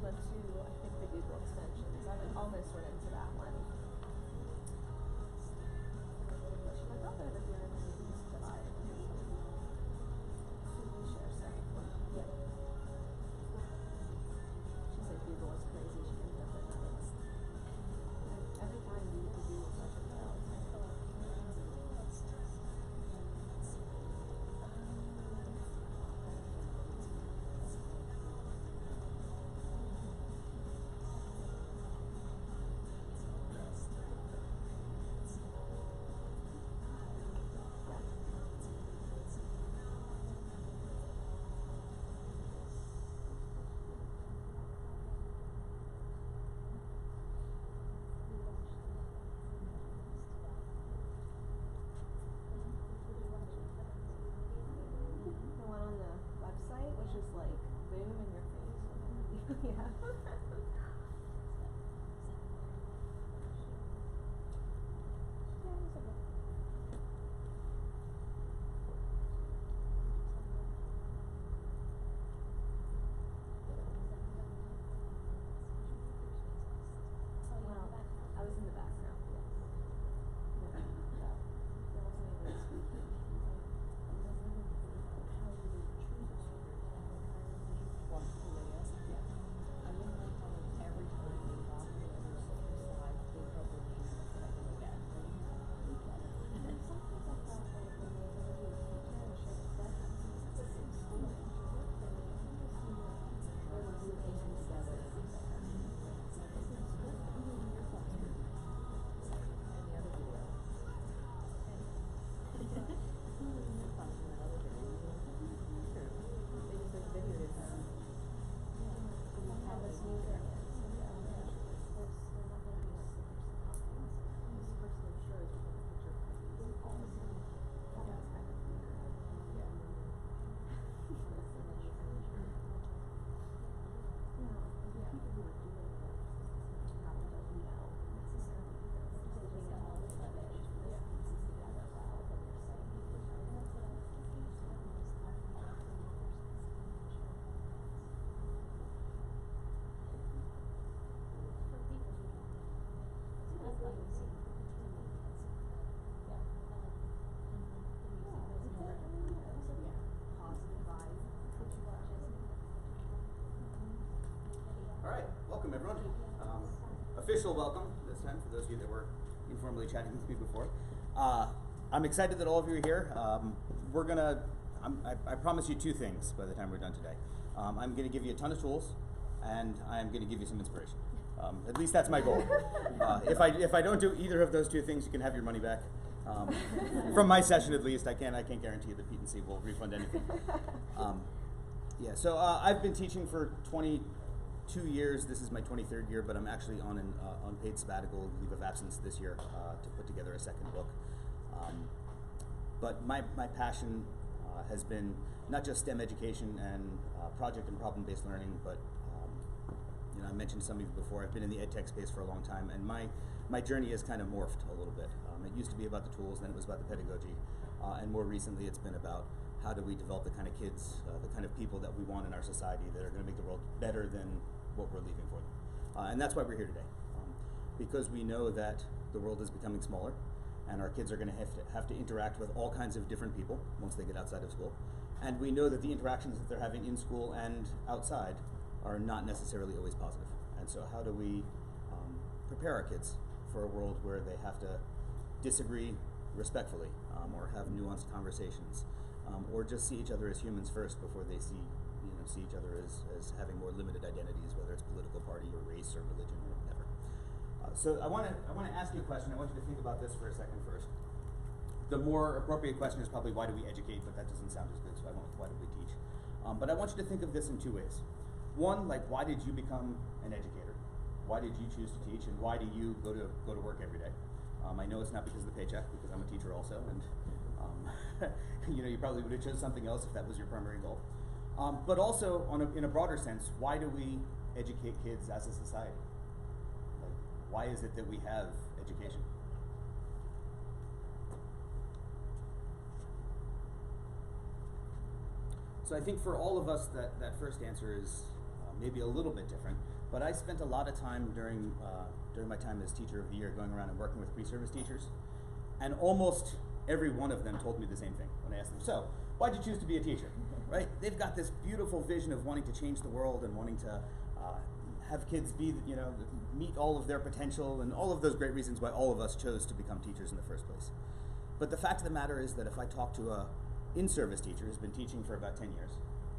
the two, I think, the Google extensions. I almost went into that one. I thought they were doing these July. Share stuff. Yeah. She said Google was crazy. She didn't know that was. Every time you do Google search it out. Just like boom in your face. Yeah. Well, I was in the background. Yes. There wasn't anybody speaking. All right, welcome everyone. Official welcome this time for those of you that were informally chatting with me before. I'm excited that all of you are here. I promise you two things by the time we're done today. I'm going to give you a ton of tools, and I'm going to give you some inspiration. At least that's my goal. If I don't do either of those two things, you can have your money back. From my session at least. I can't guarantee that Pete and C will refund anything. So I've been teaching for 22 years. This is my 23rd year, but I'm actually on an unpaid sabbatical leave of absence this year to put together a second book. But my passion has been not just STEM education and project and problem-based learning, but I mentioned some of you before, I've been in the ed tech space for a long time, and my journey has kind of morphed a little bit. It used to be about the tools, then it was about the pedagogy, and more recently it's been about how do we develop the kind of kids, the kind of people that we want in our society that are going to make the world better than what we're leaving for them. And that's why we're here today, because we know that the world is becoming smaller, and our kids are going to have to interact with all kinds of different people once they get outside of school. And we know that the interactions that they're having in school and outside are not necessarily always positive. And so how do we prepare our kids for a world where they have to disagree respectfully, or have nuanced conversations, or just see each other as humans first before they see each other as having more limited identities, whether it's political party or race or religion or whatever. So I want to ask you a question. I want you to think about this for a second first. The more appropriate question is probably why do we educate, but that doesn't sound as good, so I won't. Why do we teach? But I want you to think of this in two ways. One, like, why did you become an educator? Why did you choose to teach, and why do you go to work every day? I know it's not because of the paycheck, because I'm a teacher also, and you probably would have chosen something else if that was your primary goal. But also, in a broader sense, why do we educate kids as a society? Like, why is it that we have education? So I think for all of us, that first answer is maybe a little bit different. but I spent a lot of time during my time as Teacher of the Year going around and working with pre-service teachers, and almost every one of them told me the same thing when I asked them, so, why'd you choose to be a teacher? Right? They've got this beautiful vision of wanting to change the world and wanting to have kids meet all of their potential, and all of those great reasons why all of us chose to become teachers in the first place. But the fact of the matter is that if I talk to a in-service teacher who's been teaching for about 10 years,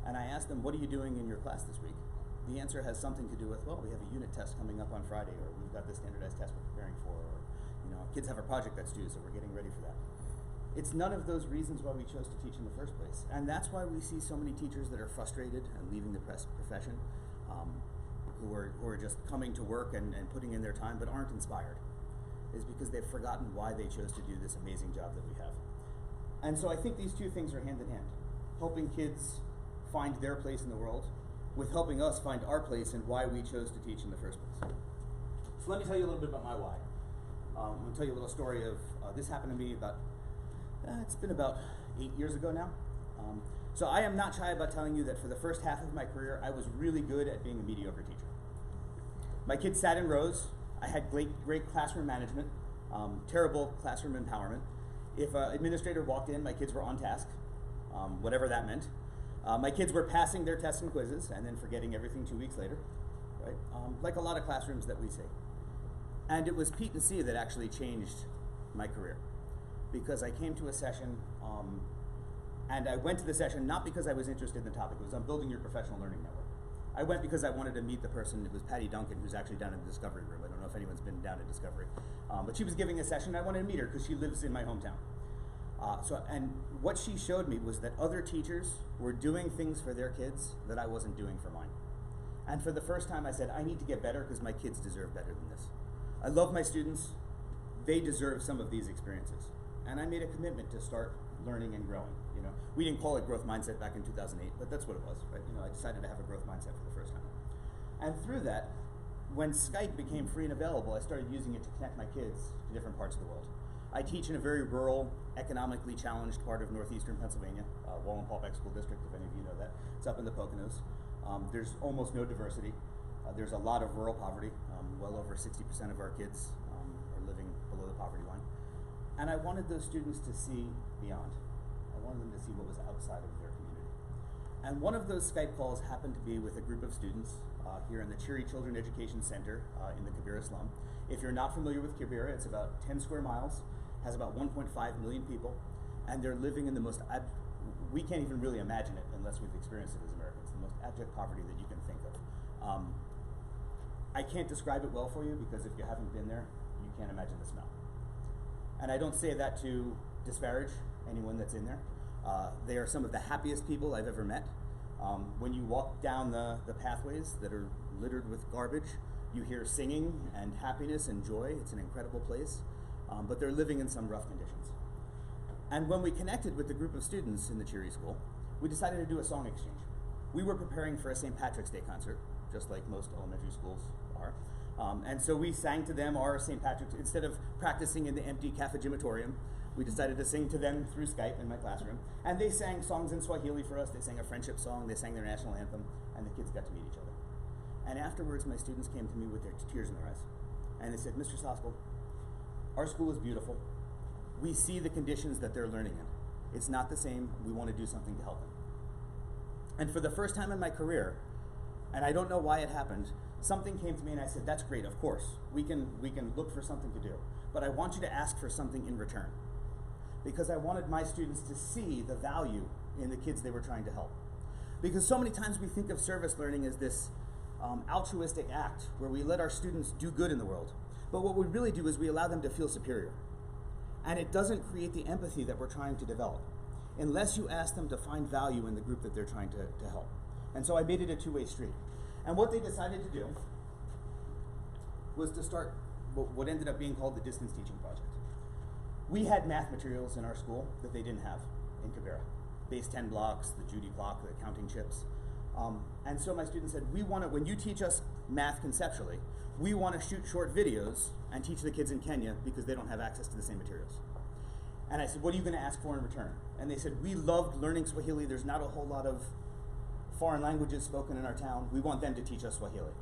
and I ask them, what are you doing in your class this week? The answer has something to do with, well, we have a unit test coming up on Friday, or we've got this standardized test we're preparing for, or kids have a project that's due, so we're getting ready for that. It's none of those reasons why we chose to teach in the first place. And that's why we see so many teachers that are frustrated and leaving the profession, who are just coming to work and putting in their time but aren't inspired, is because they've forgotten why they chose to do this amazing job that we have. And so I think these two things are hand in hand, helping kids find their place in the world with helping us find our place and why we chose to teach in the first place. So let me tell you a little bit about my why. I'm going to tell you a little story of, this happened to me it's been about 8 years ago now. So I am not shy about telling you that for the first half of my career, I was really good at being a mediocre teacher. My kids sat in rows. I had great classroom management, terrible classroom empowerment. If an administrator walked in, my kids were on task, whatever that meant. My kids were passing their tests and quizzes and then forgetting everything 2 weeks later, right? Like a lot of classrooms that we see. And it was Pete and C that actually changed my career, because I came to a session, and I went to the session not because I was interested in the topic. It was on building your professional learning network. I went because I wanted to meet the person. It was Patty Duncan, who's actually down in the Discovery Room. I don't know if anyone's been down in Discovery. But she was giving a session. I wanted to meet her because she lives in my hometown. And what she showed me was that other teachers were doing things for their kids that I wasn't doing for mine. And for the first time I said, I need to get better because my kids deserve better than this. I love my students. They deserve some of these experiences. And I made a commitment to start learning and growing. We didn't call it growth mindset back in 2008, but that's what it was, right? I decided to have a growth mindset for the first time. And through that, when Skype became free and available, I started using it to connect my kids to different parts of the world. I teach in a very rural, economically challenged part of northeastern Pennsylvania, Wallenpaupack School District, if any of you know that. It's up in the Poconos. There's almost no diversity. There's a lot of rural poverty. Well over 60% of our kids are living below the poverty line. And I wanted those students to see beyond. I wanted them to see what was outside of their community. And one of those Skype calls happened to be with a group of students here in the Cheery Children Education Center in the Kibera slum. If you're not familiar with Kibera, it's about 10 square miles, has about 1.5 million people, and they're living in the most, we can't even really imagine it unless we've experienced it as Americans, the most abject poverty that you can think of. I can't describe it well for you because if you haven't been there, you can't imagine the smell. And I don't say that to disparage anyone that's in there. They are some of the happiest people I've ever met. When you walk down the pathways that are littered with garbage, you hear singing and happiness and joy. It's an incredible place, but they're living in some rough conditions. And when we connected with the group of students in the Cheery School, we decided to do a song exchange. We were preparing for a St. Patrick's Day concert, just like most elementary schools are. And so we sang to them our St. Patrick's, instead of practicing in the empty cafegimatorium, we decided to sing to them through Skype in my classroom. And they sang songs in Swahili for us. They sang a friendship song. They sang their national anthem. And the kids got to meet each other. And afterwards, my students came to me with their tears in their eyes. And they said, Mr. Soskell, our school is beautiful. We see the conditions that they're learning in. It's not the same. We want to do something to help them. And for the first time in my career, and I don't know why it happened, something came to me and I said, that's great, of course. We can look for something to do. But I want you to ask for something in return. Because I wanted my students to see the value in the kids they were trying to help. Because so many times we think of service learning as this altruistic act where we let our students do good in the world. But what we really do is we allow them to feel superior. And it doesn't create the empathy that we're trying to develop unless you ask them to find value in the group that they're trying to help. And so I made it a two-way street. And what they decided to do was to start what ended up being called the Distance Teaching Project. We had math materials in our school that they didn't have in Kibera. Base 10 blocks, the Judy clock, the counting chips. And so my students said, when you teach us math conceptually, we want to shoot short videos and teach the kids in Kenya because they don't have access to the same materials. And I said, what are you going to ask for in return? And they said, we loved learning Swahili. There's not a whole lot of foreign languages spoken in our town. We want them to teach us Swahili.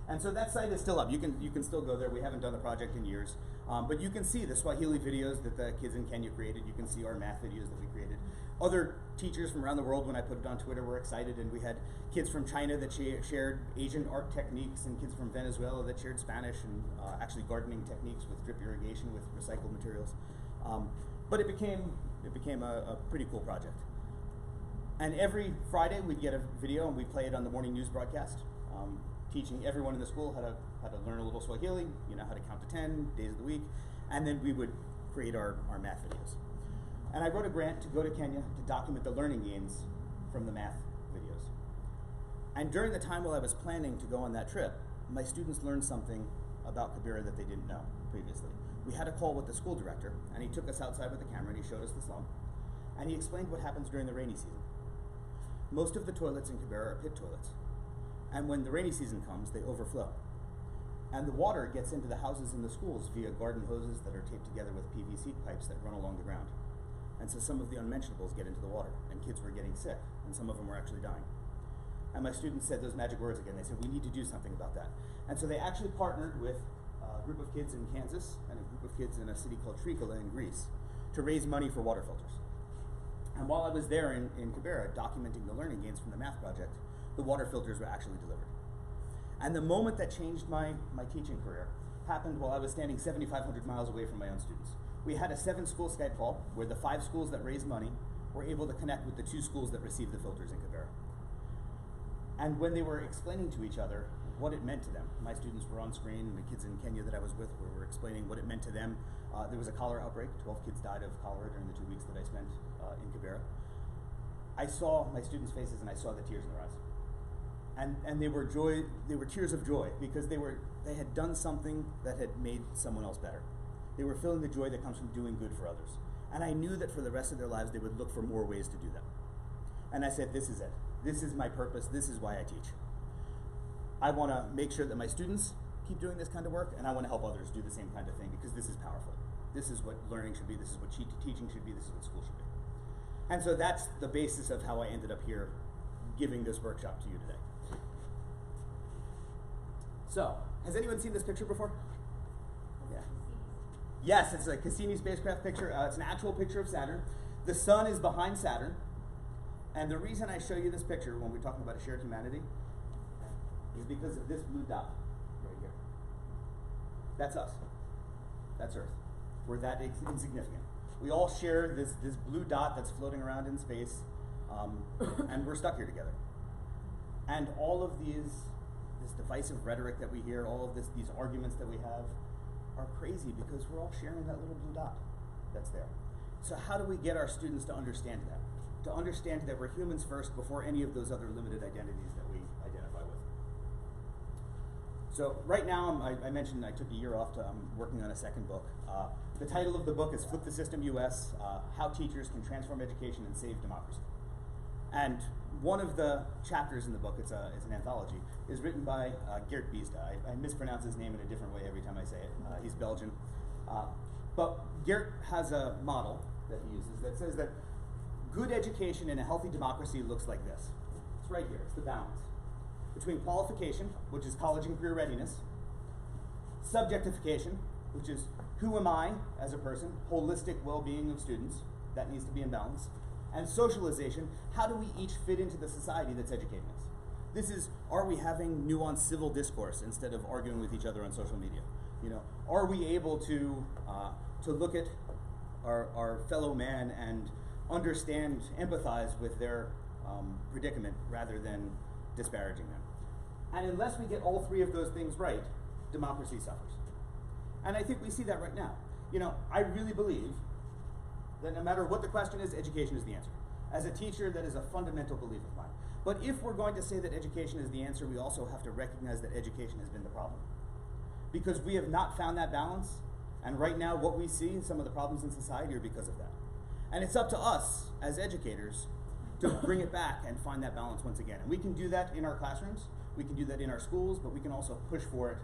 And so that site is still up. You can still go there. We haven't done the project in years. But you can see the Swahili videos that the kids in Kenya created. You can see our math videos that we created. Other teachers from around the world, when I put it on Twitter, were excited, and we had kids from China that shared Asian art techniques, and kids from Venezuela that shared Spanish and actually gardening techniques with drip irrigation with recycled materials. But it became a pretty cool project. And every Friday we'd get a video and we'd play it on the morning news broadcast, teaching everyone in the school how to learn a little Swahili, how to count to 10 days of the week, and then we would create our math videos. And I wrote a grant to go to Kenya to document the learning gains from the math videos. And during the time while I was planning to go on that trip, my students learned something about Kibera that they didn't know previously. We had a call with the school director, and he took us outside with the camera and he showed us the slum, and he explained what happens during the rainy season. Most of the toilets in Kibera are pit toilets, and when the rainy season comes, they overflow. And the water gets into the houses and the schools via garden hoses that are taped together with PVC pipes that run along the ground. And so some of the unmentionables get into the water, and kids were getting sick, and some of them were actually dying. And my students said those magic words again. They said, we need to do something about that. And so they actually partnered with a group of kids in Kansas and a group of kids in a city called Trikala in Greece to raise money for water filters. And while I was there in Kibera documenting the learning gains from the math project, the water filters were actually delivered. And the moment that changed my teaching career happened while I was standing 7,500 miles away from my own students. We had a 7-school Skype call where the 5 schools that raised money were able to connect with the 2 schools that received the filters in Kibera. And when they were explaining to each other what it meant to them, my students were on screen, and the kids in Kenya that I was with were explaining what it meant to them. There was a cholera outbreak. 12 kids died of cholera during the 2 weeks that I spent in Kibera. I saw my students' faces and I saw the tears in their eyes. And they were tears of joy because they had done something that had made someone else better. They were feeling the joy that comes from doing good for others. And I knew that for the rest of their lives they would look for more ways to do that. And I said, this is it. This is my purpose. This is why I teach. I want to make sure that my students keep doing this kind of work, and I want to help others do the same kind of thing because this is powerful. This is what learning should be. This is what teaching should be. This is what school should be. And so that's the basis of how I ended up here giving this workshop to you today. So, has anyone seen this picture before? Yeah. Yes, it's a Cassini spacecraft picture. It's an actual picture of Saturn. The sun is behind Saturn. And the reason I show you this picture when we're talking about a shared humanity is because of this blue dot right here. That's us. That's Earth. We're that insignificant. We all share this blue dot that's floating around in space, and we're stuck here together. And all of this divisive rhetoric that we hear, all of these arguments that we have are crazy because we're all sharing that little blue dot that's there. So how do we get our students to understand that? To understand that we're humans first before any of those other limited identities that we identify with. So right now, I mentioned I took a year off to working on a second book. The title of the book is Flip the System US, How Teachers Can Transform Education and Save Democracy. And one of the chapters in the book, it's an anthology, is written by Geert Biesta. I mispronounce his name in a different way every time I say it. He's Belgian. But Geert has a model that he uses that says that good education in a healthy democracy looks like this. It's right here. It's the balance between qualification, which is college and career readiness, subjectification, which is who am I as a person, holistic well-being of students, that needs to be in balance, and socialization, how do we each fit into the society that's educating us? This is, are we having nuanced civil discourse instead of arguing with each other on social media? Are we able to look at our fellow man and understand, empathize with their predicament rather than disparaging them? And unless we get all 3 of those things right, democracy suffers. And I think we see that right now. I really believe that no matter what the question is, education is the answer. As a teacher, that is a fundamental belief of mine. But if we're going to say that education is the answer, we also have to recognize that education has been the problem. Because we have not found that balance, and right now what we see, some of the problems in society are because of that. And it's up to us, as educators, to bring it back and find that balance once again. And we can do that in our classrooms, we can do that in our schools, but we can also push for it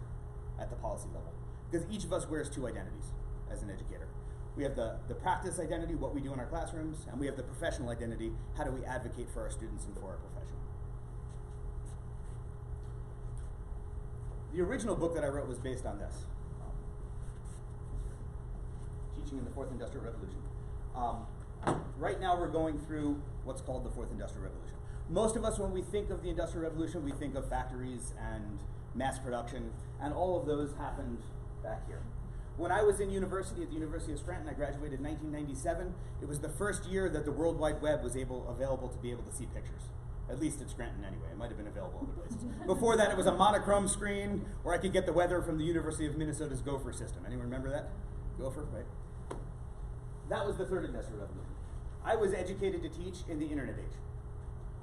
at the policy level. Because each of us wears 2 identities as an educator. We have the practice identity, what we do in our classrooms, and we have the professional identity, how do we advocate for our students and for our profession. the original book that I wrote was based on this. Teaching in the Fourth Industrial Revolution. Right now we're going through what's called the Fourth Industrial Revolution. Most of us, when we think of the Industrial Revolution, we think of factories and mass production, and all of those happened back here. When I was in university at the University of Scranton, I graduated in 1997. It was the first year that the World Wide Web was available to be able to see pictures. At least at Scranton anyway. It might have been available other places. Before that, it was a monochrome screen, or I could get the weather from the University of Minnesota's Gopher system. Anyone remember that? Gopher, right? That was the Third Industrial Revolution. I was educated to teach in the internet age.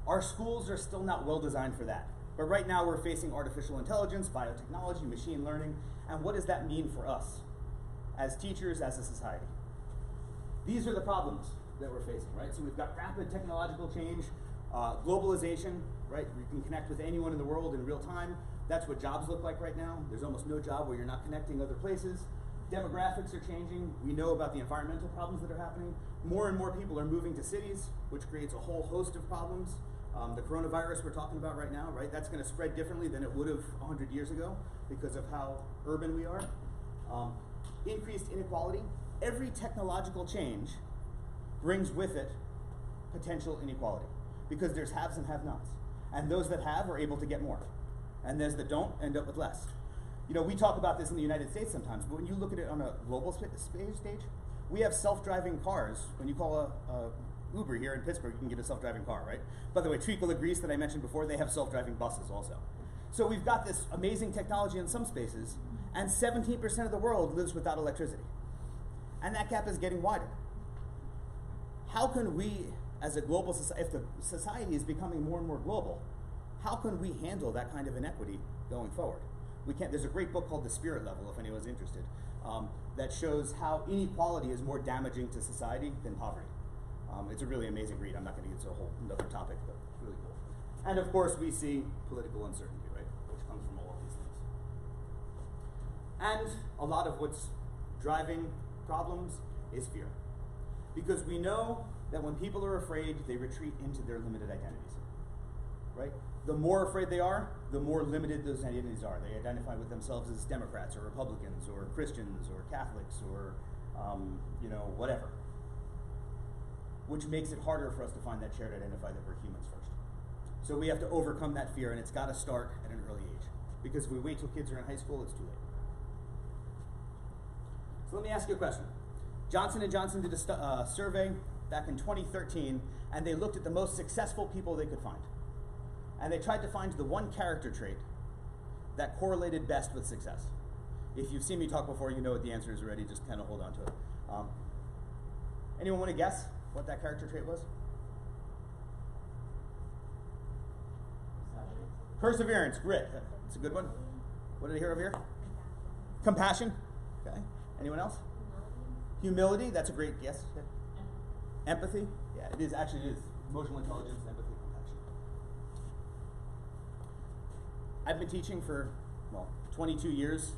Our schools are still not well designed for that. But right now we're facing artificial intelligence, biotechnology, machine learning, and what does that mean for us as teachers, as a society? These are the problems that we're facing, right? So we've got rapid technological change, globalization, right? You can connect with anyone in the world in real time. That's what jobs look like right now. There's almost no job where you're not connecting other places. Demographics are changing. We know about the environmental problems that are happening. More and more people are moving to cities, which creates a whole host of problems. The coronavirus we're talking about right now, right? That's going to spread differently than it would have 100 years ago because of how urban we are. Increased inequality. Every technological change brings with it potential inequality because there's haves and have-nots. And those that have are able to get more. And those that don't end up with less. You know, we talk about this in the United States sometimes, but when you look at it on a global stage, we have self-driving cars. When you call a Uber here in Pittsburgh, you can get a self-driving car, right? By the way, Treacle, Greece that I mentioned before, they have self-driving buses also. So we've got this amazing technology in some spaces, and 17% of the world lives without electricity. And that gap is getting wider. How can we, as a global society, if the society is becoming more and more global, how can we handle that kind of inequity going forward? We can't. There's a great book called The Spirit Level, if anyone's interested, that shows how inequality is more damaging to society than poverty. It's a really amazing read. I'm not going to get into a whole another topic, but it's really cool. And of course, we see political uncertainty, right, which comes from all of these things. And a lot of what's driving problems is fear. Because we know that when people are afraid, they retreat into their limited identities, right? The more afraid they are, the more limited those identities are. They identify with themselves as Democrats or Republicans or Christians or Catholics or, whatever. Which makes it harder for us to find that shared identify that we're humans first. So we have to overcome that fear, and it's got to start at an early age. Because if we wait till kids are in high school, it's too late. So let me ask you a question. Johnson & Johnson did a survey back in 2013, and they looked at the most successful people they could find. And they tried to find the one character trait that correlated best with success. If you've seen me talk before, you know what the answer is already, just kind of hold on to it. Anyone want to guess what that character trait was? Perseverance, grit. That's a good one. What did I hear over here? Compassion. Okay. Anyone else? Humility. That's a great guess. Okay. Empathy. Yeah, it is. Actually, it is. Emotional intelligence, empathy, compassion. I've been teaching for, 22 years.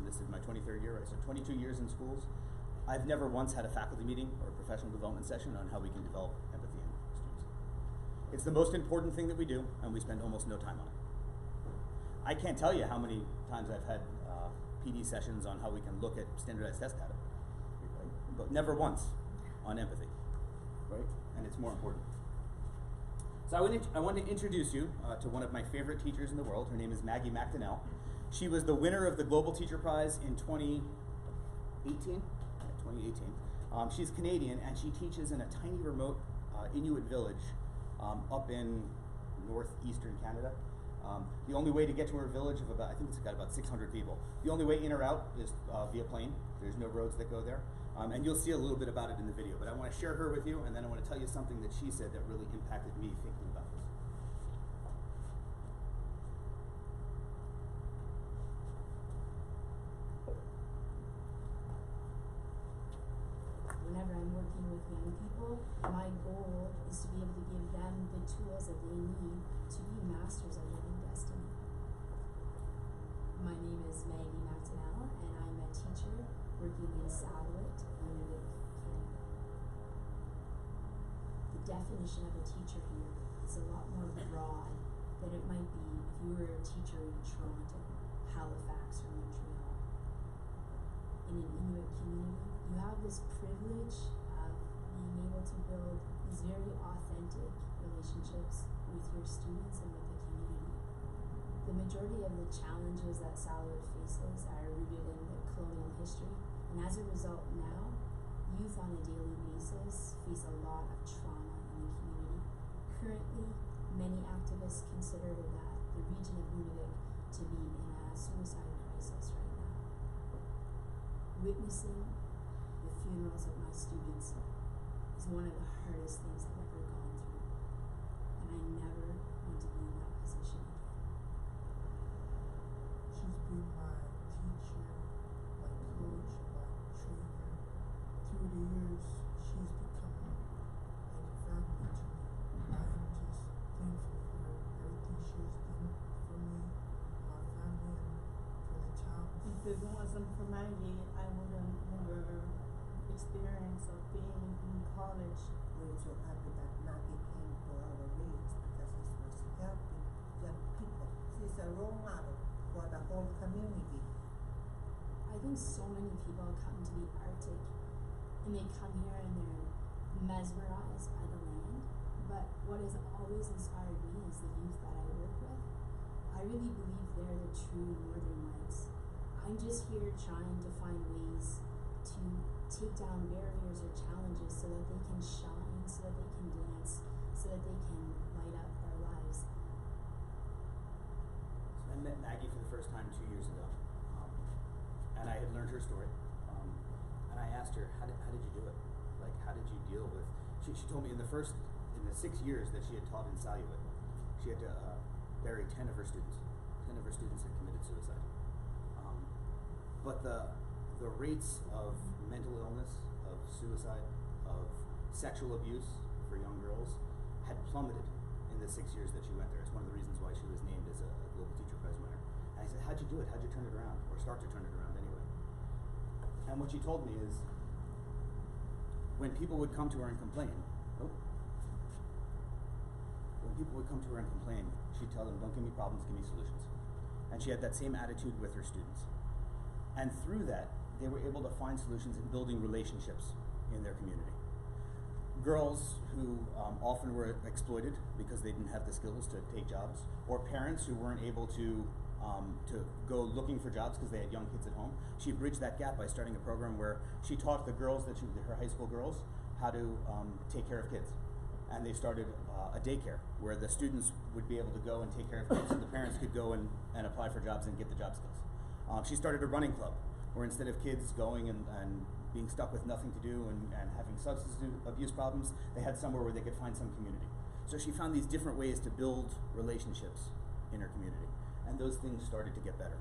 This is my 23rd year, right? So 22 years in schools. I've never once had a faculty meeting or a professional development session on how we can develop empathy in students. It's the most important thing that we do, and we spend almost no time on it. I can't tell you how many times I've had PD sessions on how we can look at standardized test data, right? But never once on empathy, right? And it's more important. So I want to introduce you to one of my favorite teachers in the world. Her name is Maggie McDonnell. She was the winner of the Global Teacher Prize in 2018. She's Canadian, and she teaches in a tiny remote Inuit village up in northeastern Canada. The only way to get to her village of about, I think it's got about 600 people. The only way in or out is via plane. There's no roads that go there. And you'll see a little bit about it in the video, but I want to share her with you, and then I want to tell you something that she said that really impacted me thinking about this. Whenever I'm working with young people, my goal is to be able to give them the tools that they need to be masters of their own destiny. My name is Maggie McDonnell, and I'm a teacher working in Saddlet, Nunavut, Canada. The definition of a teacher here is a lot more broad than it might be if you were a teacher in Toronto. Halifax or Montreal. In an Inuit community, you have this privilege of being able to build these very authentic relationships with your students and with the community. The majority of the challenges that Salwood faces are rooted in the colonial history, and as a result now, youth on a daily basis face a lot of trauma in the community. Currently, many activists consider that the region of Nunavik to be in a suicide crisis right now. Witnessing the funerals of my students is one of the hardest things I've ever gone through, and I never want to be in that position again. She's been my teacher, my coach, my trainer. Through the years, she's become like a family to me. I am just thankful for everything she has done for me, my family, and for the child. If it wasn't for Maggie, I would have never experienced of being in college. We're so happy that Maggie came for our race because she was helping young people. She's a role model for the whole community. I think so many people come to the Arctic and they come here and they're mesmerized by the land, but what has always inspired me is the youth that I work with. I really believe they're the true Northern Lights. I'm just here trying to find ways to take down barriers or challenges so that they can shine, so that they can dance, so that they can light up our lives. So I met Maggie for the first time 2 years ago, and I had learned her story. And I asked her, how did you do it? Like, how did you deal with? She told me in the 6 years that she had taught in Saluit, she had to bury 10 of her students. 10 of her students had committed suicide. But the rates of mental illness, of suicide, of sexual abuse for young girls had plummeted in the 6 years that she went there. It's one of the reasons why she was named as a Global Teacher Prize winner. And I said, how'd you do it? How'd you turn it around? Or start to turn it around anyway? And what she told me is, when people would come to her and complain, she'd tell them, don't give me problems, give me solutions. And she had that same attitude with her students. And through that, they were able to find solutions in building relationships in their community. Girls who often were exploited because they didn't have the skills to take jobs, or parents who weren't able to go looking for jobs because they had young kids at home. She bridged that gap by starting a program where she taught the girls her high school girls, how to take care of kids. And they started a daycare where the students would be able to go and take care of kids, and the parents could go and apply for jobs and get the job skills. She started a running club where instead of kids going and being stuck with nothing to do and having substance abuse problems, they had somewhere where they could find some community. So she found these different ways to build relationships in her community, and those things started to get better.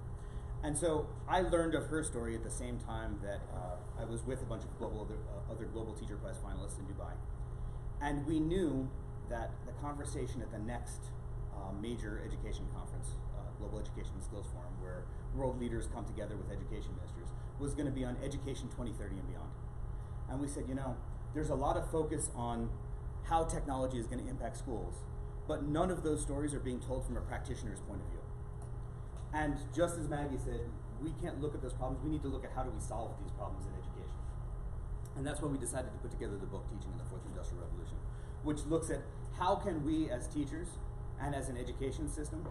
And so I learned of her story at the same time that I was with a bunch of other Global Teacher Prize finalists in Dubai. And we knew that the conversation at the next major education conference, Global Education and Skills Forum, where world leaders come together with education ministers, was going to be on Education 2030 and beyond. And we said, there's a lot of focus on how technology is going to impact schools, but none of those stories are being told from a practitioner's point of view. And just as Maggie said, we can't look at those problems, we need to look at how do we solve these problems in education. And that's when we decided to put together the book, Teaching in the Fourth Industrial Revolution, which looks at how can we as teachers and as an education systems,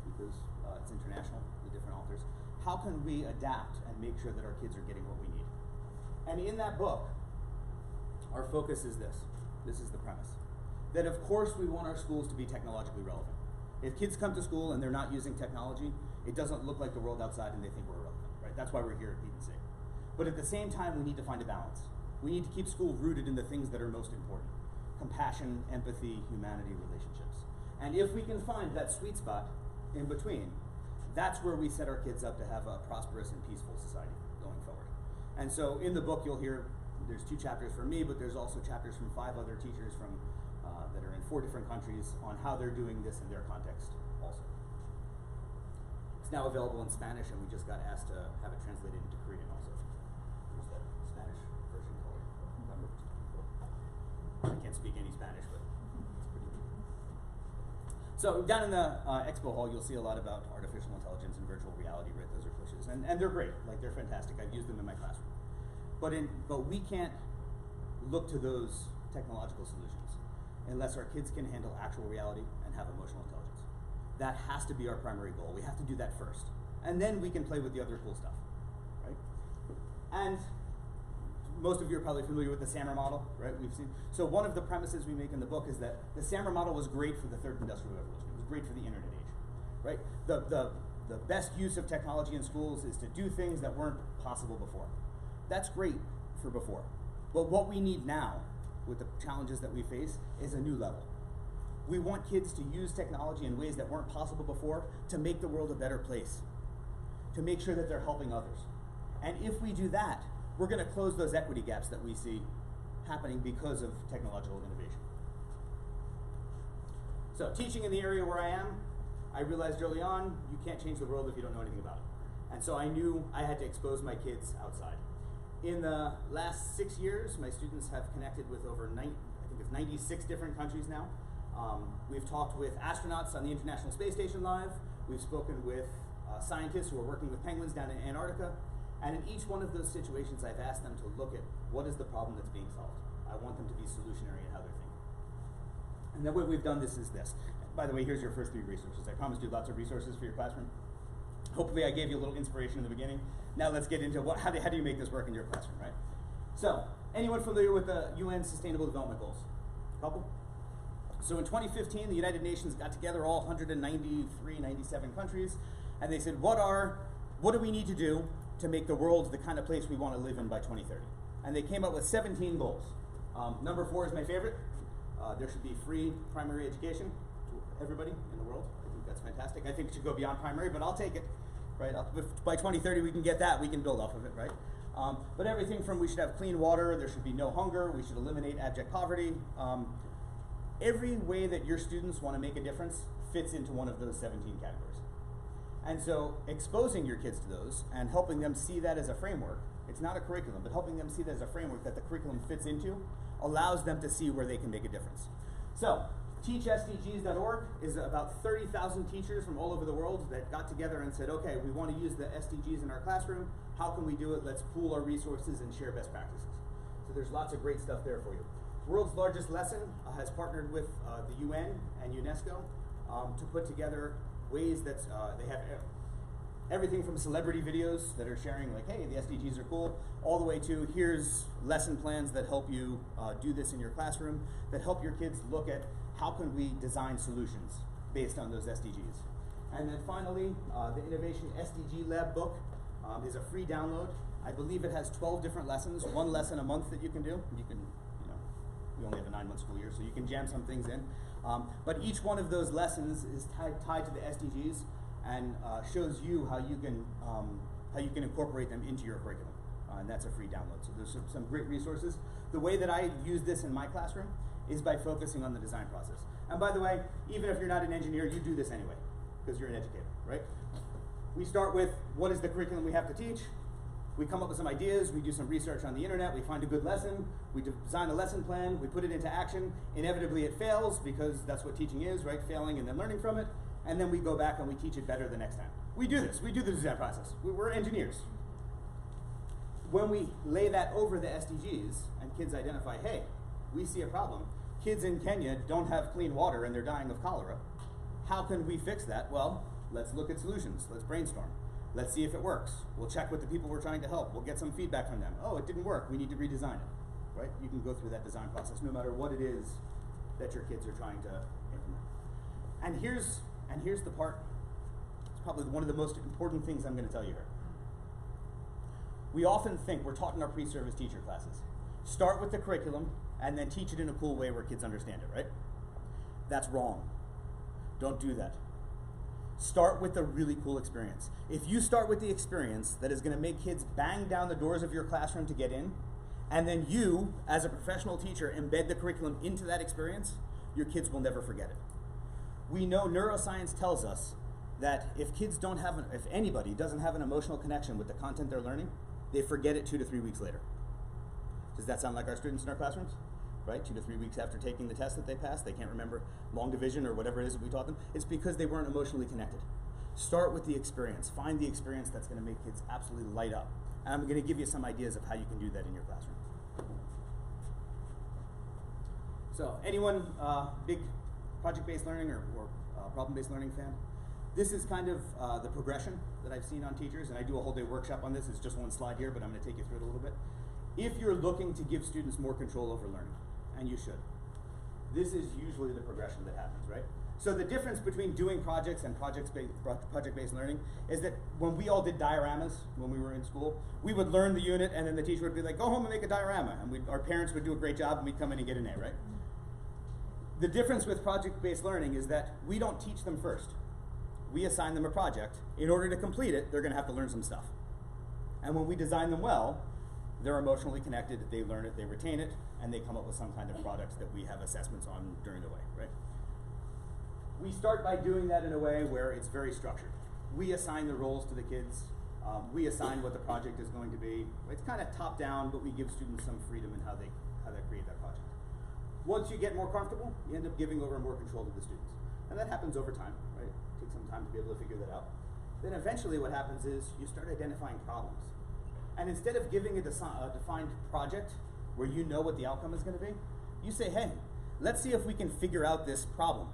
because it's international, the different authors, how can we adapt and make sure that our kids are getting what we need? And in that book, our focus is this. This is the premise. That of course we want our schools to be technologically relevant. If kids come to school and they're not using technology, it doesn't look like the world outside and they think we're irrelevant, right? That's why we're here at Pete and Sig. But at the same time, we need to find a balance. We need to keep school rooted in the things that are most important. Compassion, empathy, humanity, relationships. And if we can find that sweet spot in between, that's where we set our kids up to have a prosperous and peaceful society going forward. And so in the book, you'll hear there's 2 chapters from me, but there's also chapters from 5 other teachers from that are in 4 different countries on how they're doing this in their context also. It's now available in Spanish, and we just got asked to have it translated into Korean also. There's that Spanish version called I can't speak any Spanish, but it's pretty good. So down in the expo hall, you'll see a lot about artificial intelligence and virtual reality, right? Those are pushes, and they're great. Like, they're fantastic. I've used them in my classroom. But we can't look to those technological solutions unless our kids can handle actual reality and have emotional intelligence. That has to be our primary goal. We have to do that first, and then we can play with the other cool stuff, right? And most of you are probably familiar with the Sammer model, right? We've seen. So one of the premises we make in the book is that the Sammer model was great for the third industrial revolution. It was great for the internet age, right? The best use of technology in schools is to do things that weren't possible before. That's great for before. But what we need now, with the challenges that we face, is a new level. We want kids to use technology in ways that weren't possible before to make the world a better place, to make sure that they're helping others. And if we do that, we're going to close those equity gaps that we see happening because of technological innovation. So, teaching in the area where I am, I realized early on, you can't change the world if you don't know anything about it. And so I knew I had to expose my kids outside. In the last 6 years, my students have connected with over 96 different countries now. We've talked with astronauts on the International Space Station live. We've spoken with scientists who are working with penguins down in Antarctica. And in each one of those situations, I've asked them to look at what is the problem that's being solved. I want them to be solutionary in how they're thinking. And the way we've done this is this. By the way, here's your first 3 resources. I promised you lots of resources for your classroom. Hopefully I gave you a little inspiration in the beginning. Now let's get into how do you make this work in your classroom, right? So, anyone familiar with the UN Sustainable Development Goals? Couple? So in 2015, the United Nations got together all 193, 97 countries, and they said, what do we need to do to make the world the kind of place we want to live in by 2030? And they came up with 17 goals. Number 4 is my favorite. There should be free primary education to everybody in the world. I think that's fantastic. I think it should go beyond primary, but I'll take it. Right? If by 2030 we can get that, we can build off of it, right? But everything from we should have clean water, there should be no hunger, we should eliminate abject poverty. Every way that your students want to make a difference fits into one of those 17 categories. And so exposing your kids to those and helping them see that as a framework, it's not a curriculum, but helping them see that as a framework that the curriculum fits into allows them to see where they can make a difference. So, teachsdgs.org is about 30,000 teachers from all over the world that got together and said, okay, we want to use the SDGs in our classroom. How can we do it? Let's pool our resources and share best practices. So there's lots of great stuff there for you. World's Largest Lesson has partnered with the UN and UNESCO to put together ways that they have everything from celebrity videos that are sharing like, hey, the SDGs are cool, all the way to here's lesson plans that help you do this in your classroom, that help your kids look at how can we design solutions based on those SDGs. And then finally, the Innovation SDG Lab book is a free download. I believe it has 12 different lessons, 1 lesson a month that you can do. You can, we only have a 9-month school year, so you can jam some things in. But each one of those lessons is tied to the SDGs and shows you how you can incorporate them into your curriculum. And that's a free download. So there's some great resources. The way that I use this in my classroom is by focusing on the design process. And by the way, even if you're not an engineer, you do this anyway, because you're an educator, right? We start with what is the curriculum we have to teach. We come up with some ideas, we do some research on the internet, we find a good lesson, we design a lesson plan, we put it into action. Inevitably it fails, because that's what teaching is, right? Failing and then learning from it. And then we go back and we teach it better the next time. We do this, we do the design process. We're engineers. When we lay that over the SDGs and kids identify, hey, we see a problem. Kids in Kenya don't have clean water and they're dying of cholera. How can we fix that? Well, let's look at solutions. Let's brainstorm. Let's see if it works. We'll check with the people we're trying to help. We'll get some feedback from them. Oh, it didn't work. We need to redesign it, right? You can go through that design process no matter what it is that your kids are trying to implement. And here's the part, it's probably one of the most important things I'm going to tell you here. We often think, we're taught in our pre-service teacher classes, start with the curriculum and then teach it in a cool way where kids understand it, right? That's wrong. Don't do that. Start with a really cool experience. If you start with the experience that is going to make kids bang down the doors of your classroom to get in, and then you, as a professional teacher, embed the curriculum into that experience, your kids will never forget it. We know neuroscience tells us that if anybody doesn't have an emotional connection with the content they're learning, they forget it 2 to 3 weeks later. Does that sound like our students in our classrooms? right? 2 to 3 weeks after taking the test that they passed, they can't remember long division or whatever it is that we taught them. It's because they weren't emotionally connected. Start with the experience. Find the experience that's going to make kids absolutely light up. And I'm going to give you some ideas of how you can do that in your classroom. So, anyone big project-based learning or problem-based learning fan? This is kind of the progression that I've seen on teachers, and I do a whole day workshop on this. It's just one slide here, but I'm going to take you through it a little bit. If you're looking to give students more control over learning, and you should, this is usually the progression that happens, right? So the difference between doing projects and project-based learning is that when we all did dioramas when we were in school, we would learn the unit, and then the teacher would be like, go home and make a diorama, and our parents would do a great job, and we'd come in and get an A, right? The difference with project-based learning is that we don't teach them first. We assign them a project. In order to complete it, they're going to have to learn some stuff. And when we design them well, they're emotionally connected, they learn it, they retain it, and they come up with some kind of products that we have assessments on during the way, right? We start by doing that in a way where it's very structured. We assign the roles to the kids. We assign what the project is going to be. It's kind of top down, but we give students some freedom in how they create that project. Once you get more comfortable, you end up giving over more control to the students. And that happens over time, right? It takes some time to be able to figure that out. Then eventually what happens is you start identifying problems. And instead of giving a defined project where you know what the outcome is going to be, you say, hey, let's see if we can figure out this problem.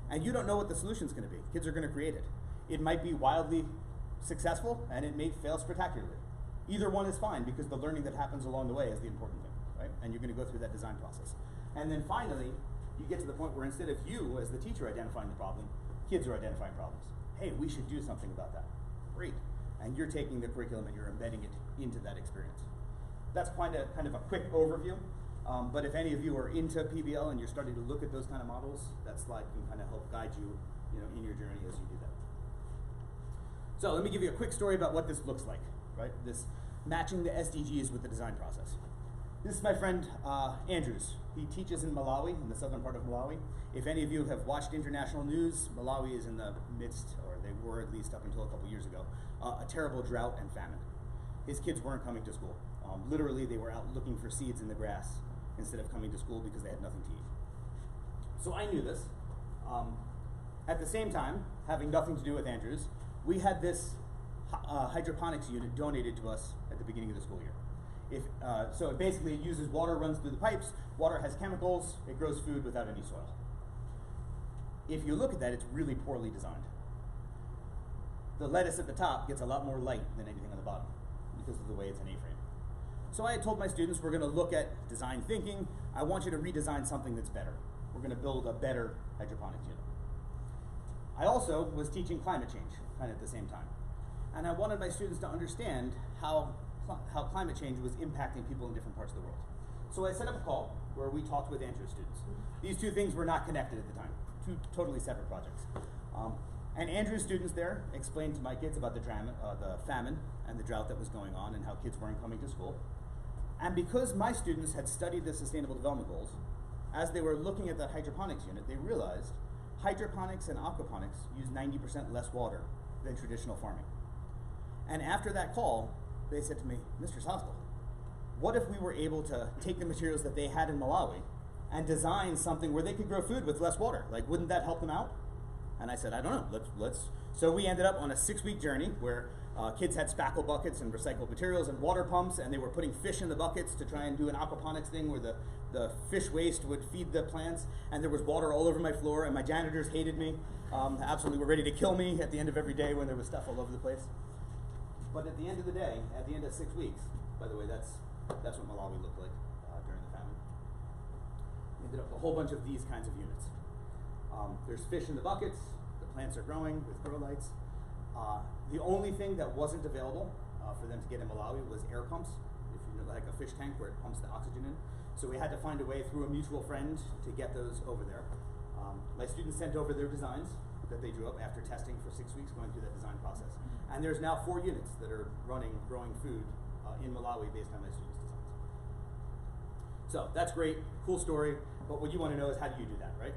And you don't know what the solution is going to be. Kids are going to create it. It might be wildly successful, and it may fail spectacularly. Either one is fine, because the learning that happens along the way is the important thing, right? And you're going to go through that design process. And then finally, you get to the point where instead of you, as the teacher, identifying the problem, kids are identifying problems. Hey, we should do something about that. Great. And you're taking the curriculum and you're embedding it into that experience. That's kind of a quick overview. But if any of you are into PBL and you're starting to look at those kind of models, that slide can kind of help guide you, in your journey as you do that. So let me give you a quick story about what this looks like, right? This matching the SDGs with the design process. This is my friend Andrews. He teaches in Malawi, in the southern part of Malawi. If any of you have watched international news, Malawi is in the midst, or they were at least up until a couple years ago, a terrible drought and famine. His kids weren't coming to school. Literally, they were out looking for seeds in the grass instead of coming to school because they had nothing to eat. So I knew this. At the same time, having nothing to do with Andrews, we had this hydroponics unit donated to us at the beginning of the school year. So basically it uses water, runs through the pipes, water has chemicals, it grows food without any soil. If you look at that, it's really poorly designed. The lettuce at the top gets a lot more light than anything on the bottom because of the way it's an A-frame. So I had told my students, we're going to look at design thinking. I want you to redesign something that's better. We're going to build a better hydroponics unit. I also was teaching climate change kind of at the same time. And I wanted my students to understand how climate change was impacting people in different parts of the world. So I set up a call where we talked with Andrew's students. These two things were not connected at the time, two totally separate projects. And Andrew's students there explained to my kids about the famine and the drought that was going on and how kids weren't coming to school. And because my students had studied the Sustainable Development Goals, as they were looking at that hydroponics unit, they realized hydroponics and aquaponics use 90% less water than traditional farming. And after that call, they said to me, Mr. Sostel, what if we were able to take the materials that they had in Malawi and design something where they could grow food with less water? Like, wouldn't that help them out? And I said, I don't know, let's. So we ended up on a 6-week journey where kids had spackle buckets and recycled materials and water pumps, and they were putting fish in the buckets to try and do an aquaponics thing where the fish waste would feed the plants, and there was water all over my floor, and my janitors hated me, absolutely were ready to kill me at the end of every day when there was stuff all over the place. But at the end of the day, at the end of 6 weeks, by the way, that's what Malawi looked like during the famine. We ended up with a whole bunch of these kinds of units. There's fish in the buckets, the plants are growing with grow lights. The only thing that wasn't available for them to get in Malawi was air pumps, if you know, like a fish tank where it pumps the oxygen in. So we had to find a way through a mutual friend to get those over there. My students sent over their designs that they drew up after testing for 6 weeks, going through that design process. And there's now 4 units that are running, growing food in Malawi based on my students' designs. So that's great, cool story, but what you want to know is how do you do that, right?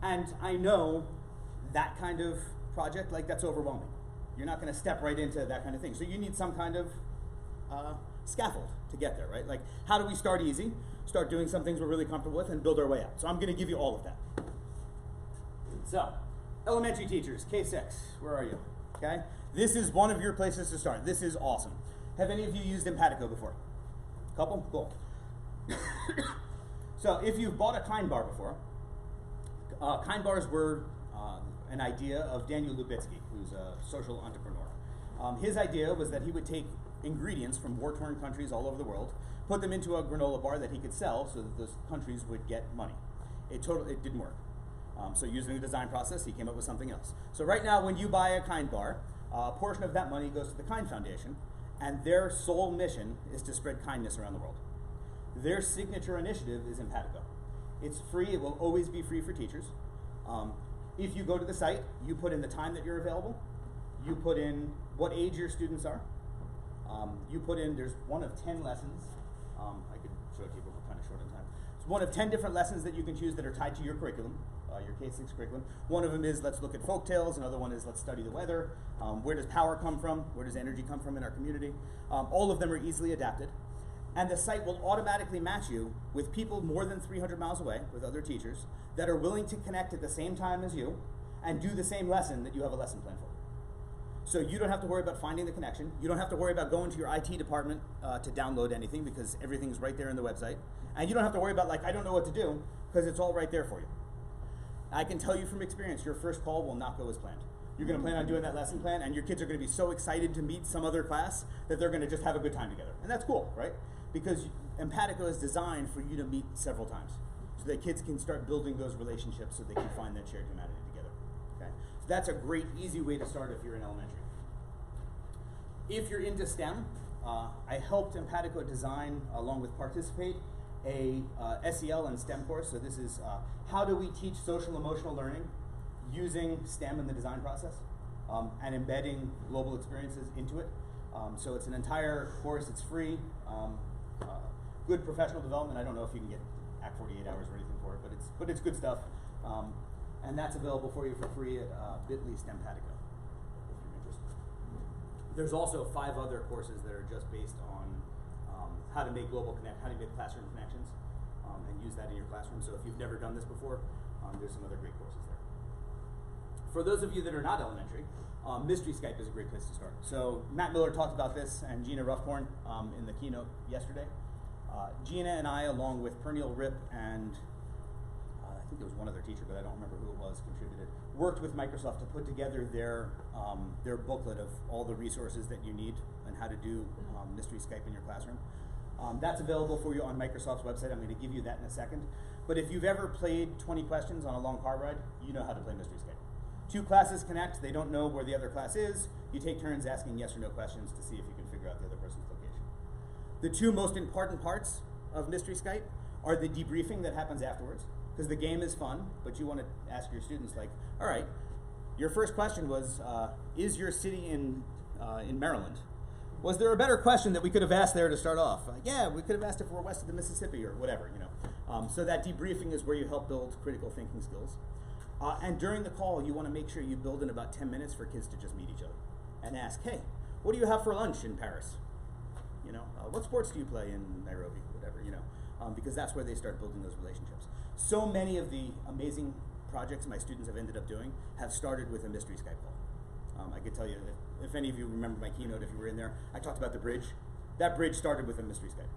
And I know that kind of project, like that's overwhelming. You're not going to step right into that kind of thing. So you need some kind of scaffold to get there, right? Like, how do we start easy? start doing some things we're really comfortable with, and build our way out. So I'm going to give you all of that. So, elementary teachers, K6, where are you? Okay? This is one of your places to start. This is awesome. Have any of you used Empatico before? Couple? Cool. So if you've bought a Kind bar before, Kind bars were an idea of Daniel Lubitsky, who's a social entrepreneur. His idea was that he would take ingredients from war-torn countries all over the world, put them into a granola bar that he could sell so that those countries would get money. It didn't work. So using the design process, he came up with something else. So right now, when you buy a Kind bar, a portion of that money goes to the Kind Foundation, and their sole mission is to spread kindness around the world. Their signature initiative is Empatico. It's free. It will always be free for teachers. If you go to the site, you put in the time that you're available. You put in what age your students are. You put in, there's one of 10 lessons. I could show it to you, but we're kind of short on time. It's one of 10 different lessons that you can choose that are tied to your curriculum, your K6 curriculum. One of them is let's look at folktales. Another one is let's study the weather. Where does power come from? Where does energy come from in our community? All of them are easily adapted. And the site will automatically match you with people more than 300 miles away, with other teachers, that are willing to connect at the same time as you and do the same lesson that you have a lesson plan for. So you don't have to worry about finding the connection. You don't have to worry about going to your IT department to download anything, because everything's right there in the website. And you don't have to worry about, like, I don't know what to do, because it's all right there for you. I can tell you from experience, your first call will not go as planned. You're going to plan on doing that lesson plan, and your kids are going to be so excited to meet some other class that they're going to just have a good time together. And that's cool, right? Because Empatico is designed for you to meet several times, so that kids can start building those relationships so they can find that shared humanity together. Okay? So that's a great, easy way to start if you're in elementary. If you're into STEM, I helped Empatico design, along with Participate, a SEL and STEM course. So this is how do we teach social emotional learning using STEM in the design process, and embedding global experiences into it. So it's an entire course. It's free. Good professional development. I don't know if you can get Act 48 hours or anything for it, but it's good stuff. And that's available for you for free at bit.ly STEMpatico, if you're interested. There's also 5 other courses that are just based on how to make how to make classroom connections, and use that in your classroom. So if you've never done this before, there's some other great courses there. For those of you that are not elementary, Mystery Skype is a great place to start. So Matt Miller talked about this, and Gina Ruffhorn in the keynote yesterday. Gina and I, along with Perniel Rip and I think there was one other teacher, but I don't remember who it was, contributed, worked with Microsoft to put together their booklet of all the resources that you need and how to do Mystery Skype in your classroom. That's available for you on Microsoft's website. I'm going to give you that in a second. But if you've ever played 20 questions on a long car ride, you know how to play Mystery Skype. 2 classes connect. They don't know where the other class is. You take turns asking yes or no questions to see if you can figure out the other person's location. The 2 most important parts of Mystery Skype are the debriefing that happens afterwards, because the game is fun, but you want to ask your students, like, all right, your first question was, is your city in Maryland? Was there a better question that we could have asked there to start off? Yeah, we could have asked if we're west of the Mississippi or whatever, you know. So that debriefing is where you help build critical thinking skills. And during the call, you want to make sure you build in about 10 minutes for kids to just meet each other and ask, hey, what do you have for lunch in Paris? You know, what sports do you play in Nairobi? Whatever, you know, because that's where they start building those relationships. So many of the amazing projects my students have ended up doing have started with a Mystery Skype call. I could tell you, if any of you remember my keynote, if you were in there, I talked about the bridge. That bridge started with a Mystery Skype.